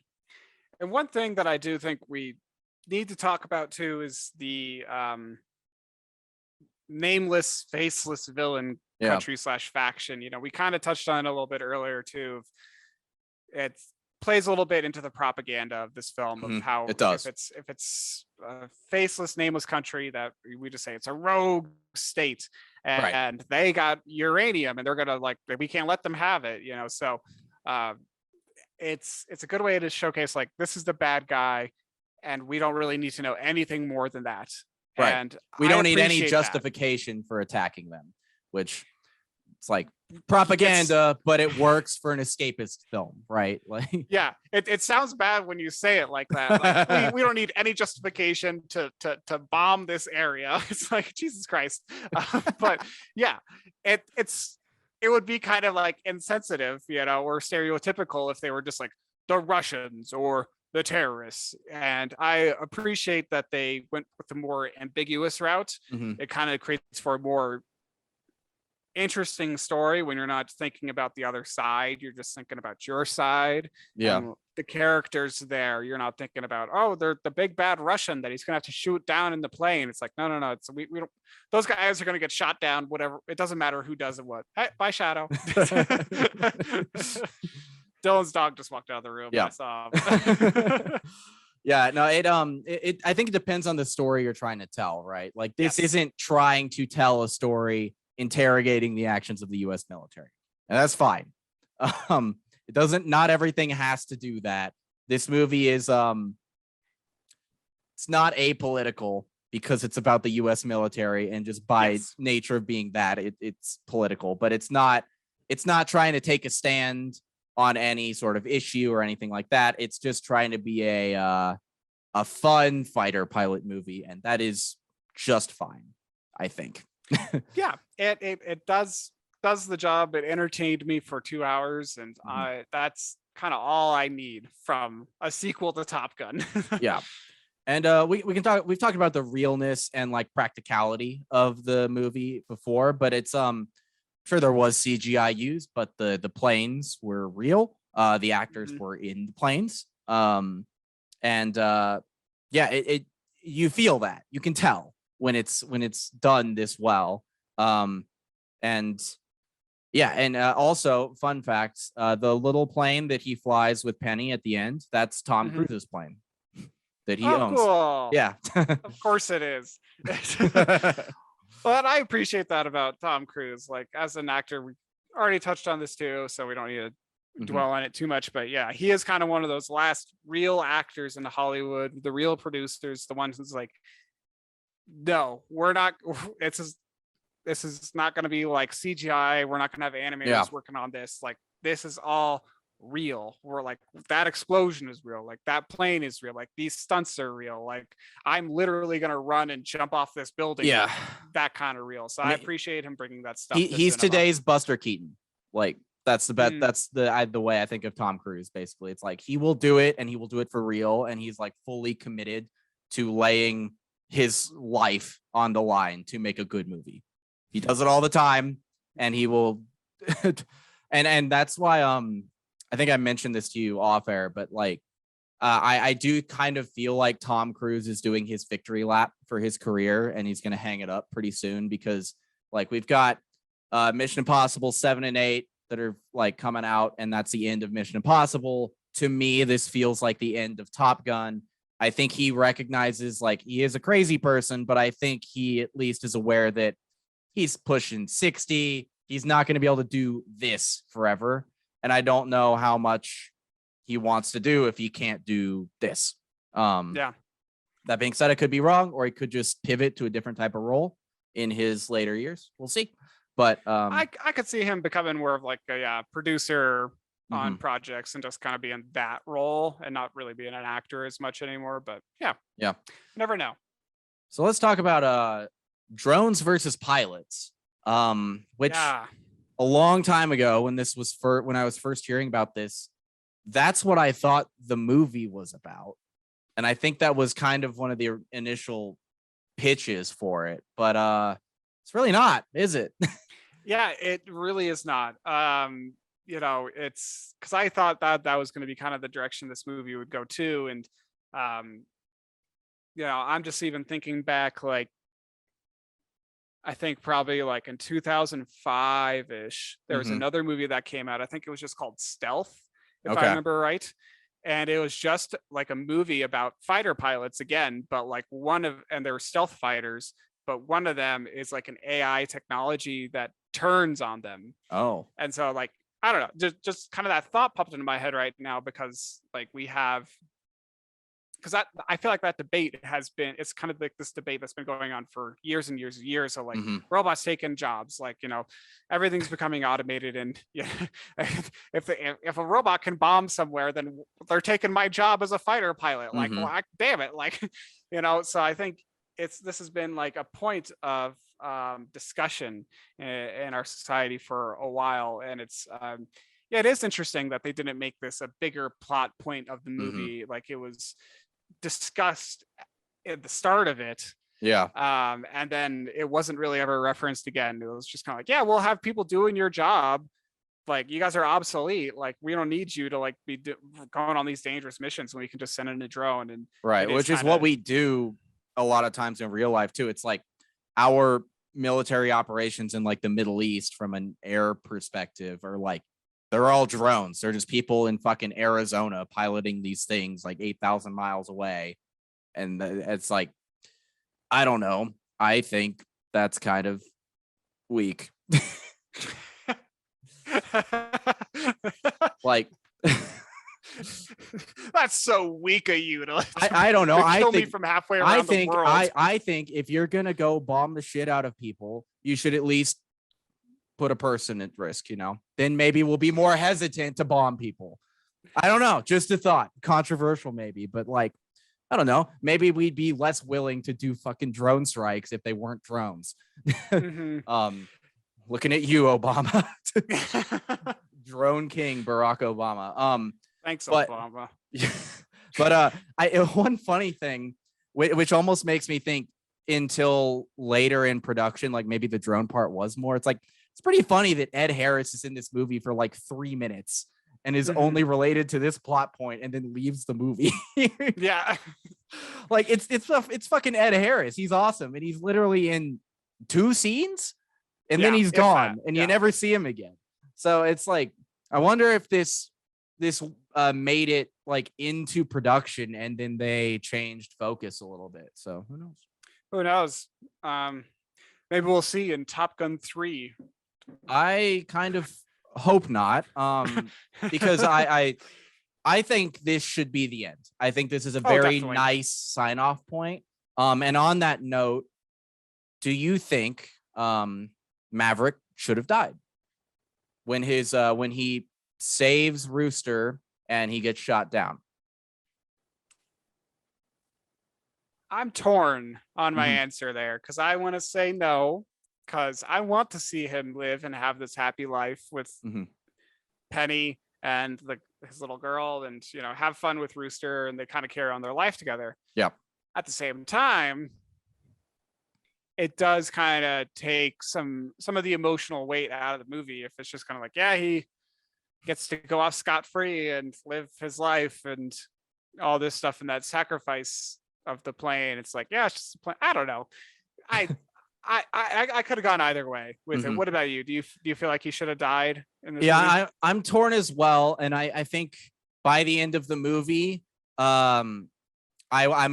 one thing that I do think we need to talk about too is the nameless, faceless villain country / faction. You know, we kind of touched on it a little bit earlier too. It plays a little bit into the propaganda of this film of how it does. If it's a faceless, nameless country, that we just say it's a rogue state, and they got uranium, and they're gonna like, we can't let them have it. You know, so it's a good way to showcase like, this is the bad guy, and we don't really need to know anything more than that. Right. And we don't need any justification for attacking them, which it's like propaganda, but it works for an escapist film, right? Like, yeah, it sounds bad when you say it like that. Like, we don't need any justification to bomb this area. It's like, Jesus Christ. But yeah, it would be kind of like insensitive, you know, or stereotypical if they were just like the Russians or the terrorists. And I appreciate that they went with the more ambiguous route. It kind of creates for a more interesting story when you're not thinking about the other side, you're just thinking about your side. And the characters there, you're not thinking about, oh, they're the big bad Russian that he's gonna have to shoot down in the plane. It's like, no, it's we don't, those guys are gonna get shot down, whatever, it doesn't matter who does it what. Hey, bye, Shadow. Dylan's dog just walked out of the room. Yeah. I saw him. Yeah, no, it I think it depends on the story you're trying to tell, right? Like this Yes. isn't trying to tell a story interrogating the actions of the US military. And that's fine. It doesn't, not everything has to do that. This movie is it's not apolitical because it's about the US military, and just by Yes. nature of being that, it's political, but it's not trying to take a stand on any sort of issue or anything like that. It's just trying to be a fun fighter pilot movie, and that is just fine, I think. Yeah, it does the job. It entertained me for 2 hours, and that's kind of all I need from a sequel to Top Gun. Yeah. And we've talked about the realness and like practicality of the movie before, but it's sure there was CGI used, but the planes were real. The actors were in the planes. And yeah, it you feel that. You can tell when it's done this well. And yeah, and also fun facts, the little plane that he flies with Penny at the end, that's Tom Cruise's plane that he owns. Cool. Yeah. Of course it is. But I appreciate that about Tom Cruise. Like, as an actor, we already touched on this too, so we don't need to dwell on it too much. But yeah, he is kind of one of those last real actors in Hollywood, the real producers, the ones who's like, no, we're not. This is not going to be like CGI. We're not going to have animators working on this. Like, this is all real. We're like, that explosion is real. Like, that plane is real. Like, these stunts are real. Like, I'm literally going to run and jump off this building. Yeah. Like, that kind of real. So I appreciate him bringing that stuff. He's today's Buster Keaton. Like, that's the bet. That's the way I think of Tom Cruise. Basically, it's like he will do it, and he will do it for real, and he's like fully committed to laying his life on the line to make a good movie. He does it all the time, and he will. and that's why I think I mentioned this to you off air, but like I do kind of feel like Tom Cruise is doing his victory lap for his career, and he's going to hang it up pretty soon, because like we've got Mission Impossible 7 and 8 that are like coming out, and that's the end of Mission Impossible. To me, this feels like the end of Top Gun. I think he recognizes, like, he is a crazy person, but I think he at least is aware that he's pushing 60. He's not going to be able to do this forever. And I don't know how much he wants to do if he can't do this. Yeah. That being said, I could be wrong, or he could just pivot to a different type of role in his later years. We'll see. But I could see him becoming more of like a producer on projects, and just kind of be in that role and not really being an actor as much anymore. But yeah, never know. So let's talk about drones versus pilots, which a long time ago, when this was when I was first hearing about this, that's what I thought the movie was about. And I think that was kind of one of the initial pitches for it, but it's really not, is it? Yeah, it really is not. You know, it's because I thought that was going to be kind of the direction this movie would go to. And you know, I'm just even thinking back, like, I think probably like in 2005-ish, there was another movie that came out. I think it was just called Stealth, if I remember right. And it was just like a movie about fighter pilots again, but like and they were stealth fighters, but one of them is like an AI technology that turns on them. Oh. And so, like, I don't know, just kind of that thought popped into my head right now, because like because I feel like that debate it's kind of like this debate that's been going on for years and years and years. So like robots taking jobs, like, you know, everything's becoming automated, and if a robot can bomb somewhere, then they're taking my job as a fighter pilot. Like, well, damn it. Like, you know, so I think this has been like a point of discussion in our society for a while. And it's it is interesting that they didn't make this a bigger plot point of the movie. Like, it was discussed at the start of it, and then it wasn't really ever referenced again. It was just kind of like, yeah, we'll have people doing your job, like, you guys are obsolete, like, we don't need you to like be going on these dangerous missions when we can just send in a drone. And which is what we do a lot of times in real life too. It's like our military operations in like the Middle East from an air perspective are like They're all drones. They're just people in fucking Arizona piloting these things like 8,000 miles away. And it's like, I don't know. I think that's kind of weak. Like, that's so weak of you to I don't know. kill me from halfway around the world. I think if you're gonna go bomb the shit out of people, you should at least put a person at risk, you know? Then maybe we'll be more hesitant to bomb people. I don't know. Just a thought. Controversial, maybe, but like, I don't know. Maybe we'd be less willing to do fucking drone strikes if they weren't drones. Mm-hmm. Looking at you, Obama. Drone King Barack Obama. Thanks, but, Obama. But one funny thing, which almost makes me think until later in production, like maybe the drone part was more. It's like it's pretty funny that Ed Harris is in this movie for like 3 minutes and is only related to this plot point and then leaves the movie. Yeah. Like it's fucking Ed Harris. He's awesome. And he's literally in 2 scenes and then he's gone and you never see him again. So it's like, I wonder if this made it like into production and then they changed focus a little bit. So who knows? Who knows? Maybe we'll see in Top Gun 3. I kind of hope not. Because I think this should be the end. I think this is a very nice sign-off point. And on that note, do you think Maverick should have died when he saves Rooster and he gets shot down? I'm torn on my answer there because I want to say no, because I want to see him live and have this happy life with Penny and his little girl, and have fun with Rooster, and they kind of carry on their life together. Yeah. At the same time, it does kind of take some of the emotional weight out of the movie if it's just kind of like, yeah, he gets to go off scot-free and live his life and all this stuff, and that sacrifice of the plane. It's like, yeah, it's just a plane. I don't know. I could have gone either way with it. What about you? Do you feel like he should have died in this movie? I'm torn as well, and I think by the end of the movie, I'm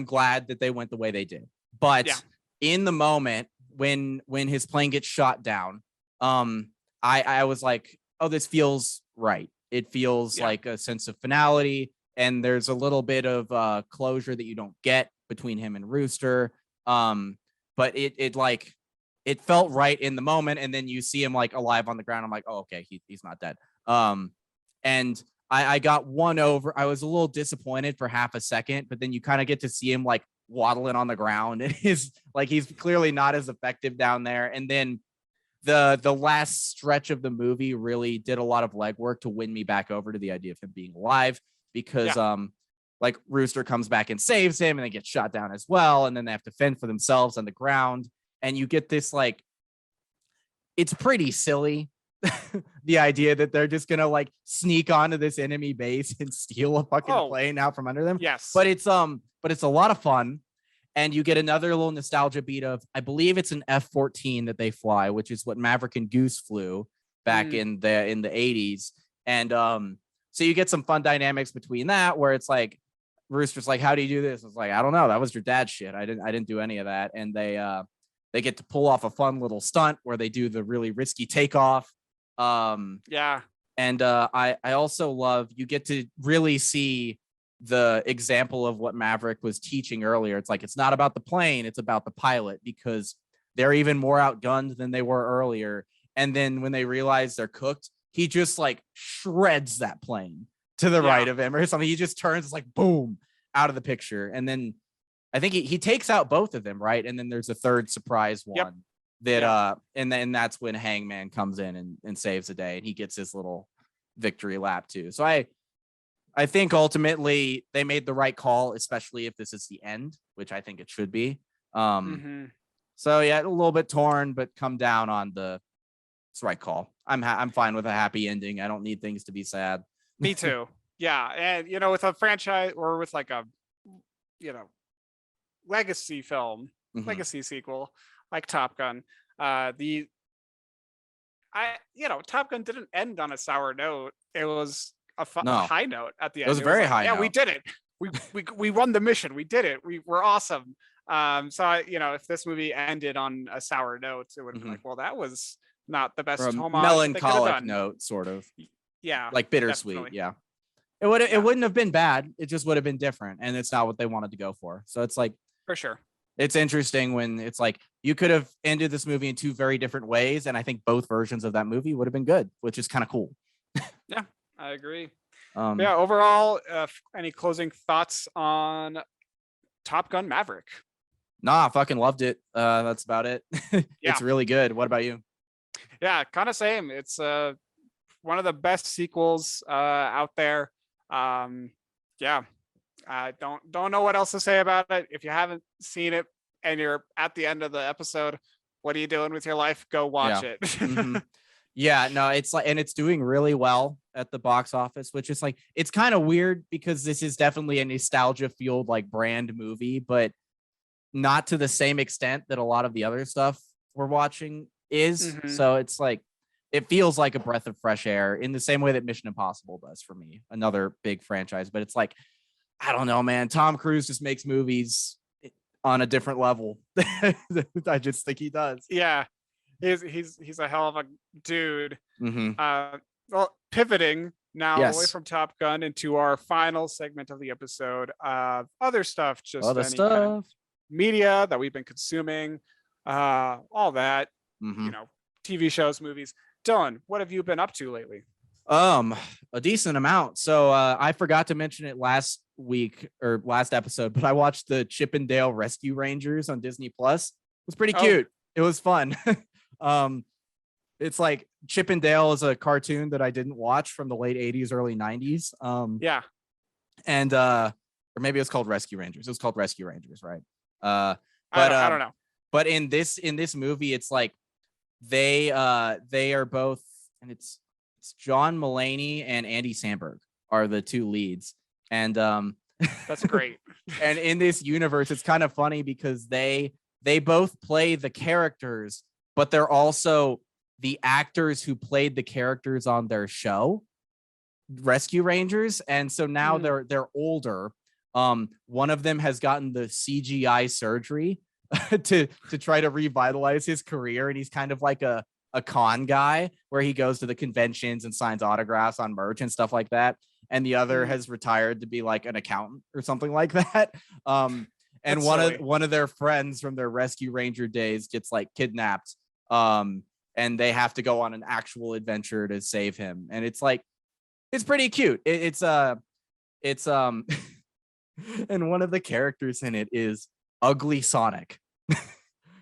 glad that they went the way they did. But in the moment when his plane gets shot down, I was like, oh, this feels right. It feels like a sense of finality, and there's a little bit of closure that you don't get between him and Rooster. But it felt right in the moment, and then you see him like alive on the ground. I'm like, oh, okay, he's not dead. And I got won over. I was a little disappointed for half a second, but then you kind of get to see him like waddling on the ground, and he's clearly not as effective down there. And then the last stretch of the movie really did a lot of legwork to win me back over to the idea of him being alive, because like Rooster comes back and saves him, and they get shot down as well, and then they have to fend for themselves on the ground. And you get this, like, it's pretty silly, the idea that they're just gonna like sneak onto this enemy base and steal a fucking plane out from under them. Yes. But it's a lot of fun. And you get another little nostalgia beat of, I believe it's an F-14 that they fly, which is what Maverick and Goose flew back in the 80s. And so you get some fun dynamics between that, where it's like Rooster's like, how do you do this? It's like, I don't know. That was your dad's shit. I didn't do any of that. And they get to pull off a fun little stunt where they do the really risky takeoff. And I also love, you get to really see the example of what Maverick was teaching earlier. It's like, it's not about the plane, it's about the pilot, because they're even more outgunned than they were earlier. And then when they realize they're cooked, he just like shreds that plane to the right of him or something. He just turns, like, boom, out of the picture. And then I think he takes out both of them, right? And then there's a third surprise one that and then that's when Hangman comes in and saves the day, and he gets his little victory lap too. So I think ultimately they made the right call, especially if this is the end, which I think it should be. So yeah, a little bit torn, but come down on it's the right call. I'm fine with a happy ending. I don't need things to be sad. Me too. Yeah. And with a franchise or with like a legacy film, legacy sequel like Top Gun, Top Gun didn't end on a sour note. It was a No, high note at the it end. was a It was very like, high yeah, we note. did it. We won the mission. We did it. We were awesome. If this movie ended on a sour note, it would have been Mhm. like, well, that was not the Or best a homage that they could have melancholic done. note, sort of Yeah, like bittersweet. definitely. Yeah, it Yeah, wouldn't have been bad. It just would have been different, and it's not what they wanted to go for. So it's like, for sure. it's interesting when it's like you could have ended this movie in two very different ways, and I think both versions of that movie would have been good, which is kind of cool. Yeah, I agree. Um, Yeah, overall, any closing thoughts on Top Gun Maverick? nah, I fucking loved it. That's about it. Yeah, It's really good. What about you? yeah, kind of same. It's one of the best sequels out there. Yeah, I don't know what else to say about it. If you haven't seen it and you're at the end of the episode, what are you doing with your life? Go watch Yeah. it. Mm-hmm. Yeah, no, it's like, and it's doing really well at the box office, which is like, it's kind of weird because this is definitely a nostalgia fueled like brand movie, but not to the same extent that a lot of the other stuff we're watching is. Mhm. So it's like, it feels like a breath of fresh air in the same way that Mission Impossible does for me, another big franchise. But it's like, I don't know, man. Tom Cruise just makes movies on a different level. I just think he does. Yeah, he's a hell of a dude. Mm-hmm. Well, pivoting now away Yes. from Top Gun into our final segment of the episode. Other stuff, just Other any kind of stuff. media that we've been consuming, all that, Mm-hmm. TV shows, movies. Dylan, what have you been up to lately? A decent amount. So I forgot to mention it last week or last episode, but I watched the Chip and Dale Rescue Rangers on Disney Plus. It was pretty cute. It was fun. It's like Chip and Dale is a cartoon that I didn't watch from the late 80s, early 90s. Yeah. And or maybe it's called Rescue Rangers. It was called Rescue Rangers, right? I don't know. But in this movie, it's like they are both, and it's John Mulaney and Andy Samberg are the two leads. And that's great. And in this universe, it's kind of funny because they both play the characters, but they're also the actors who played the characters on their show, Rescue Rangers. And so now they're older. One of them has gotten the CGI surgery to try to revitalize his career, and he's kind of like a con guy where he goes to the conventions and signs autographs on merch and stuff like that. And the other has retired to be like an accountant or something like that. And That's one of their friends from their Rescue Ranger days gets like kidnapped. And they have to go on an actual adventure to save him. And it's like, it's pretty cute. It's and one of the characters in it is Ugly Sonic.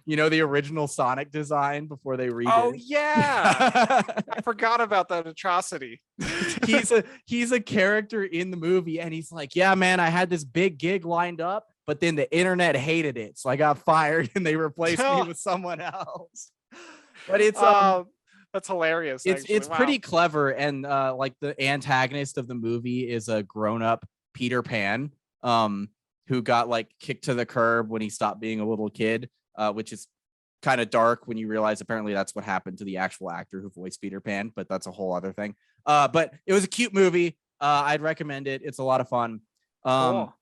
You know, the original Sonic design before they redid. Oh yeah. I forgot about that atrocity. he's a character in the movie, and he's like, yeah, man, I had this big gig lined up, but then the internet hated it, so I got fired and they replaced me with someone else. But it's that's hilarious. It's pretty clever, and like the antagonist of the movie is a grown-up Peter Pan, who got like kicked to the curb when he stopped being a little kid, which is kind of dark when you realize apparently that's what happened to the actual actor who voiced Peter Pan, but that's a whole other thing. But it was a cute movie. I'd recommend it. It's a lot of fun. Cool.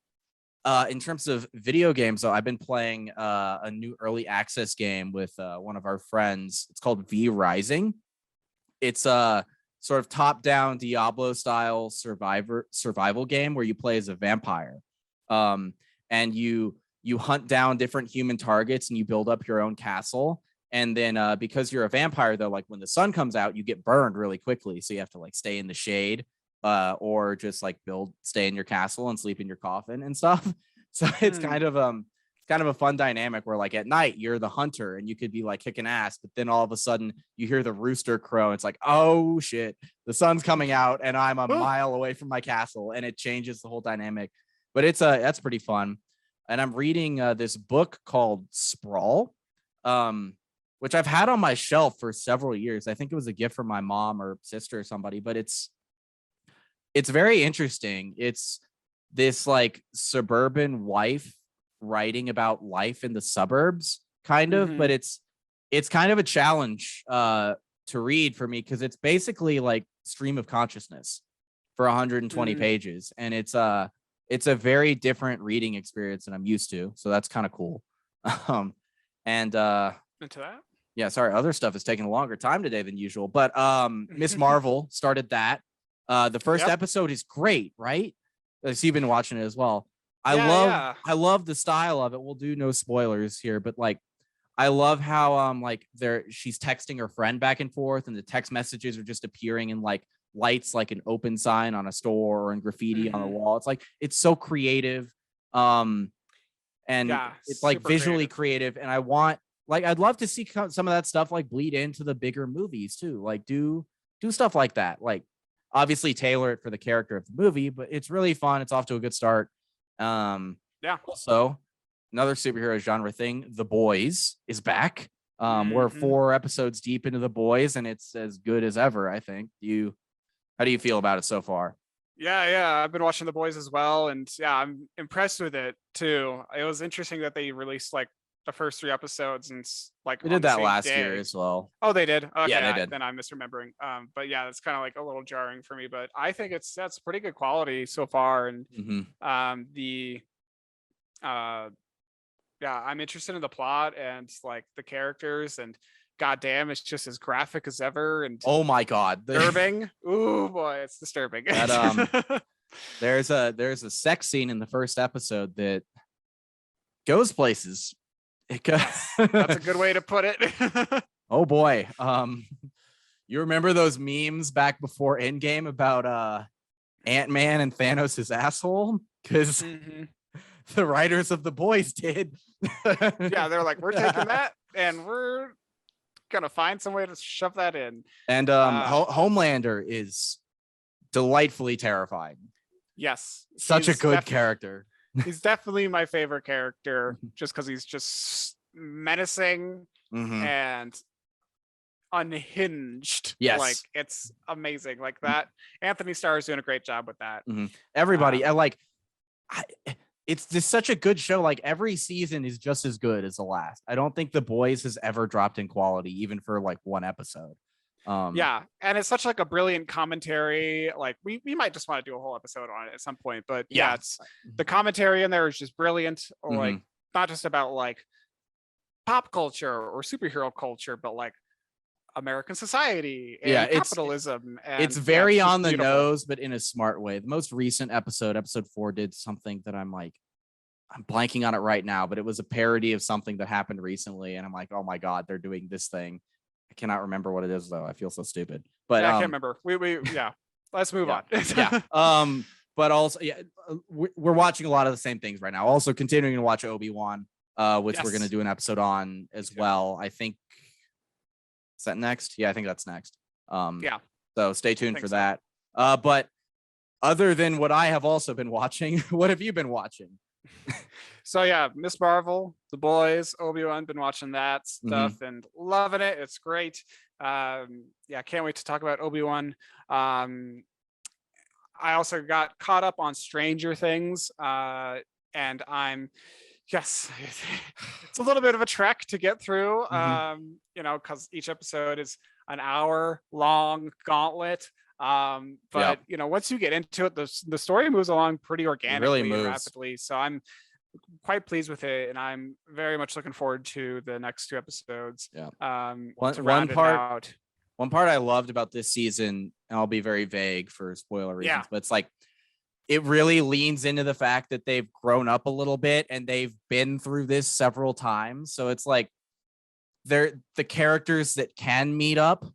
In terms of video games, though, I've been playing a new early access game with one of our friends. It's called V Rising. It's a sort of top-down Diablo style survival game where you play as a vampire, and you hunt down different human targets and you build up your own castle. And then because you're a vampire, though, like when the sun comes out, you get burned really quickly, so you have to like stay in the shade. Or just like stay in your castle and sleep in your coffin and stuff. So it's kind of a fun dynamic where like at night you're the hunter and you could be like kicking ass, but then all of a sudden you hear the rooster crow. It's like, oh shit, the sun's coming out and I'm a mile away from my castle, and it changes the whole dynamic. But that's pretty fun. And I'm reading this book called Sprawl, which I've had on my shelf for several years. I think it was a gift from my mom or sister or somebody, but it's very interesting. It's this like suburban wife writing about life in the suburbs, kind of, but it's kind of a challenge to to read for me because it's basically like stream of consciousness for 120 pages, and it's a very different reading experience than I'm used to. So that's kind of cool. And into that. Yeah, sorry, other stuff is taking a longer time today than usual, but Miss Marvel started that. The first episode is great, right? So you've been watching it as well. I love the style of it. We'll do no spoilers here, but like I love how like she's texting her friend back and forth, and the text messages are just appearing in like lights, like an open sign on a store or in graffiti on the wall. It's like it's so creative. And it's like visually creative, and I'd love to see some of that stuff like bleed into the bigger movies too. Like do stuff like that. Like obviously tailor it for the character of the movie, but it's really fun. It's off to a good start. Also, another superhero genre thing, The Boys is back. We're 4 episodes deep into The Boys, and it's as good as ever, I think. How do you feel about it so far? Yeah, I've been watching The Boys as well, and yeah, I'm impressed with it too. It was interesting that they released like the first 3 episodes, and like they did that last year as well. Oh, they did. Okay, yeah, they did. Then I'm misremembering. But yeah, it's kind of like a little jarring for me. But I think that's pretty good quality so far, and yeah, I'm interested in the plot and like the characters, and goddamn, it's just as graphic as ever. And oh my god, disturbing. Ooh boy, it's disturbing. That, there's a sex scene in the first episode that goes places. That's a good way to put it. Oh boy. You remember those memes back before Endgame about Ant-Man and Thanos' asshole? Because the writers of The Boys did. Yeah, they're like, we're taking that and we're gonna find some way to shove that in. And Homelander is delightfully terrifying. Yes, such a good character. He's definitely my favorite character, just because he's just menacing and unhinged. Yes, like it's amazing. Like that, Anthony Starr is doing a great job with that. Everybody, it's just such a good show. Like every season is just as good as the last. I don't think The Boys has ever dropped in quality, even for like one episode. Yeah, and it's such like a brilliant commentary. Like we might just want to do a whole episode on it at some point, but yeah, it's the commentary in there is just brilliant. Like not just about like pop culture or superhero culture, but like American society and capitalism. It's very on the nose, but in a smart way. The most recent episode 4, did something that I'm blanking on it right now, but it was a parody of something that happened recently, and I'm like, oh my god, they're doing this thing. I cannot remember what it is though. I feel so stupid. But I can't remember. Let's move on. But also, we're watching a lot of the same things right now. Also continuing to watch Obi-Wan, which we're going to do an episode on as well. I think, is that next? Yeah, I think that's next. So stay tuned for that. But other than what I have also been watching, what have you been watching? So yeah, Miss Marvel, The Boys, Obi-Wan, been watching that stuff and loving it. It's great. Can't wait to talk about Obi-Wan. I also got caught up on Stranger Things, and it's a little bit of a trek to get through, because each episode is an hour long gauntlet. But once you get into it, the story moves along pretty organically and rapidly. So I'm quite pleased with it, and I'm very much looking forward to the next 2 episodes. One part I loved about this season, and I'll be very vague for spoiler reasons, but it's like it really leans into the fact that they've grown up a little bit and they've been through this several times. So it's like they're the characters that can meet up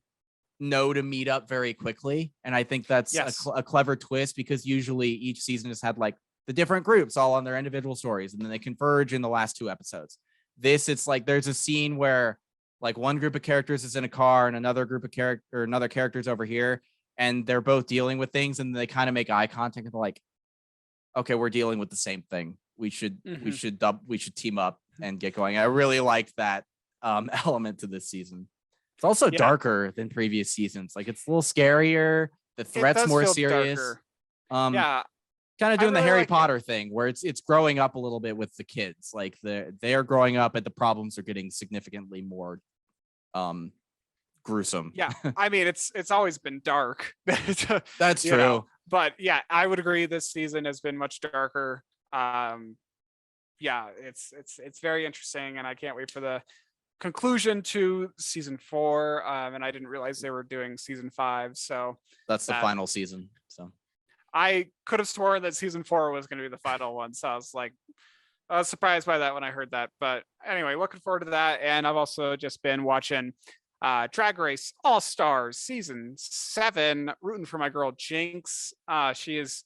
know to meet up very quickly, and I think that's a clever twist, because usually each season has had like the different groups all on their individual stories, and then they converge in the last 2 episodes. It's like there's a scene where like one group of characters is in a car and another group of another character's over here, and they're both dealing with things, and they kind of make eye contact and they're like, okay, we're dealing with the same thing. We should team up and get going. I really liked that element to this season. It's also darker than previous seasons. Like it's a little scarier. The threat's more serious. Kind of doing the Harry Potter thing where it's growing up a little bit with the kids. Like they are growing up and the problems are getting significantly more gruesome. Yeah, I mean it's always been dark. That's you true. know, but yeah, I would agree this season has been much darker. Yeah, it's very interesting, and I can't wait for the conclusion to season 4. And I didn't realize they were doing season 5, so That's the that final season. So I could have sworn that season 4 was going to be the final one. So I was surprised by that when I heard that. But anyway, looking forward to that. And I've also just been watching Drag Race All Stars season 7, rooting for my girl Jinx. She is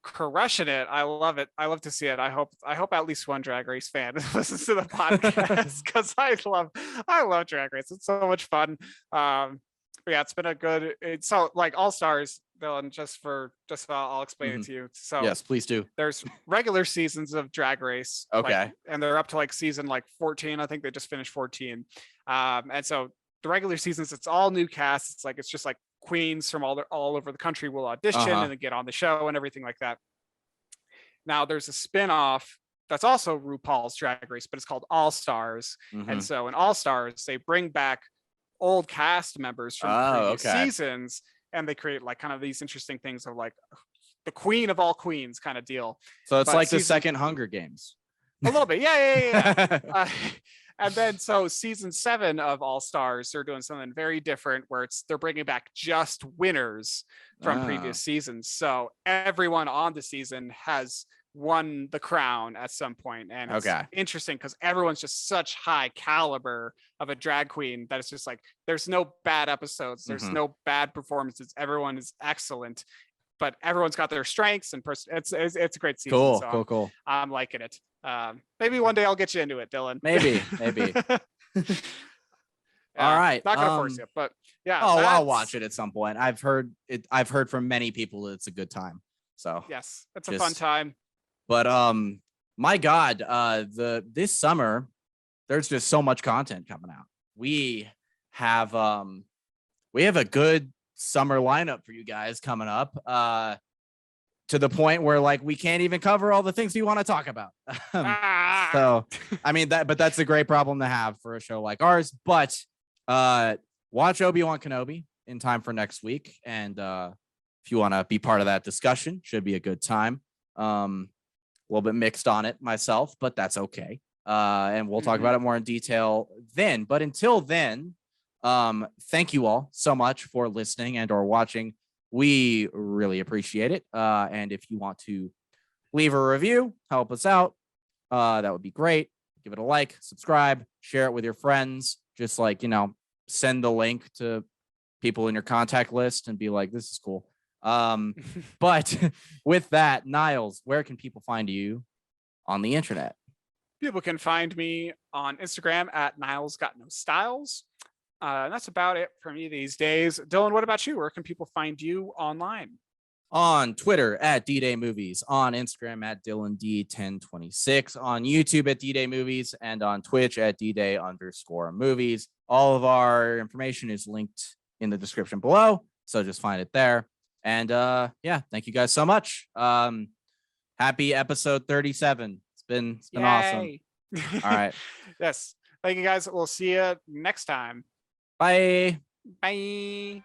crushing it. I love it. I love to see it. I hope at least one Drag Race fan listens to the podcast, because I love Drag Race. It's so much fun. But yeah, it's been it's so like All Stars, Dylan, I'll explain it to you. So yes, please do. there's regular seasons of Drag Race. Okay. And they're up to like season like 14. I think they just finished 14. And so the regular seasons, it's all new casts. It's just like queens from all over the country will audition and then get on the show and everything like that. Now there's a spin-off that's also RuPaul's Drag Race, but it's called All Stars. And so in All Stars, they bring back old cast members from previous seasons, and they create like kind of these interesting things of like the queen of all queens kind of deal. So it's like the second Hunger Games. A little bit. Yeah. And then so season 7 of All Stars, they're doing something very different where they're bringing back just winners from previous seasons. So everyone on the season has won the crown at some point. And it's interesting because everyone's just such high caliber of a drag queen that it's just like there's no bad episodes, there's no bad performances, everyone is excellent, but everyone's got their strengths and it's a great season. Cool. I'm liking it. Maybe one day I'll get you into it, Dylan. Maybe. All right. Not gonna force you, but yeah. I'll watch it at some point. I've heard from many people that it's a good time. So yes, it's a fun time. But my God, this summer there's just so much content coming out. We have a good summer lineup for you guys coming up. To the point where like we can't even cover all the things we want to talk about. So I mean but that's a great problem to have for a show like ours. But watch Obi-Wan Kenobi in time for next week, and if you want to be part of that discussion, should be a good time. A little bit mixed on it myself, but that's okay. And we'll talk about it more in detail then. But until then, thank you all so much for listening and or watching. We really appreciate it. And if you want to leave a review, help us out, that would be great. Give it a like, subscribe, share it with your friends. Just like, send the link to people in your contact list and be like, this is cool. But with that, Niles, where can people find you on the internet? People can find me on Instagram at Niles Got No Styles. That's about it for me these days. Dylan, what about you? Where can people find you online? On Twitter at D-Day Movies, on Instagram at DylanD1026, on YouTube at D-Day Movies, and on Twitch at D-Day_movies. All of our information is linked in the description below, so just find it there. And thank you guys so much. Happy episode 37. It's been awesome. All right. Yes. Thank you guys. We'll see you next time. Bye. Bye.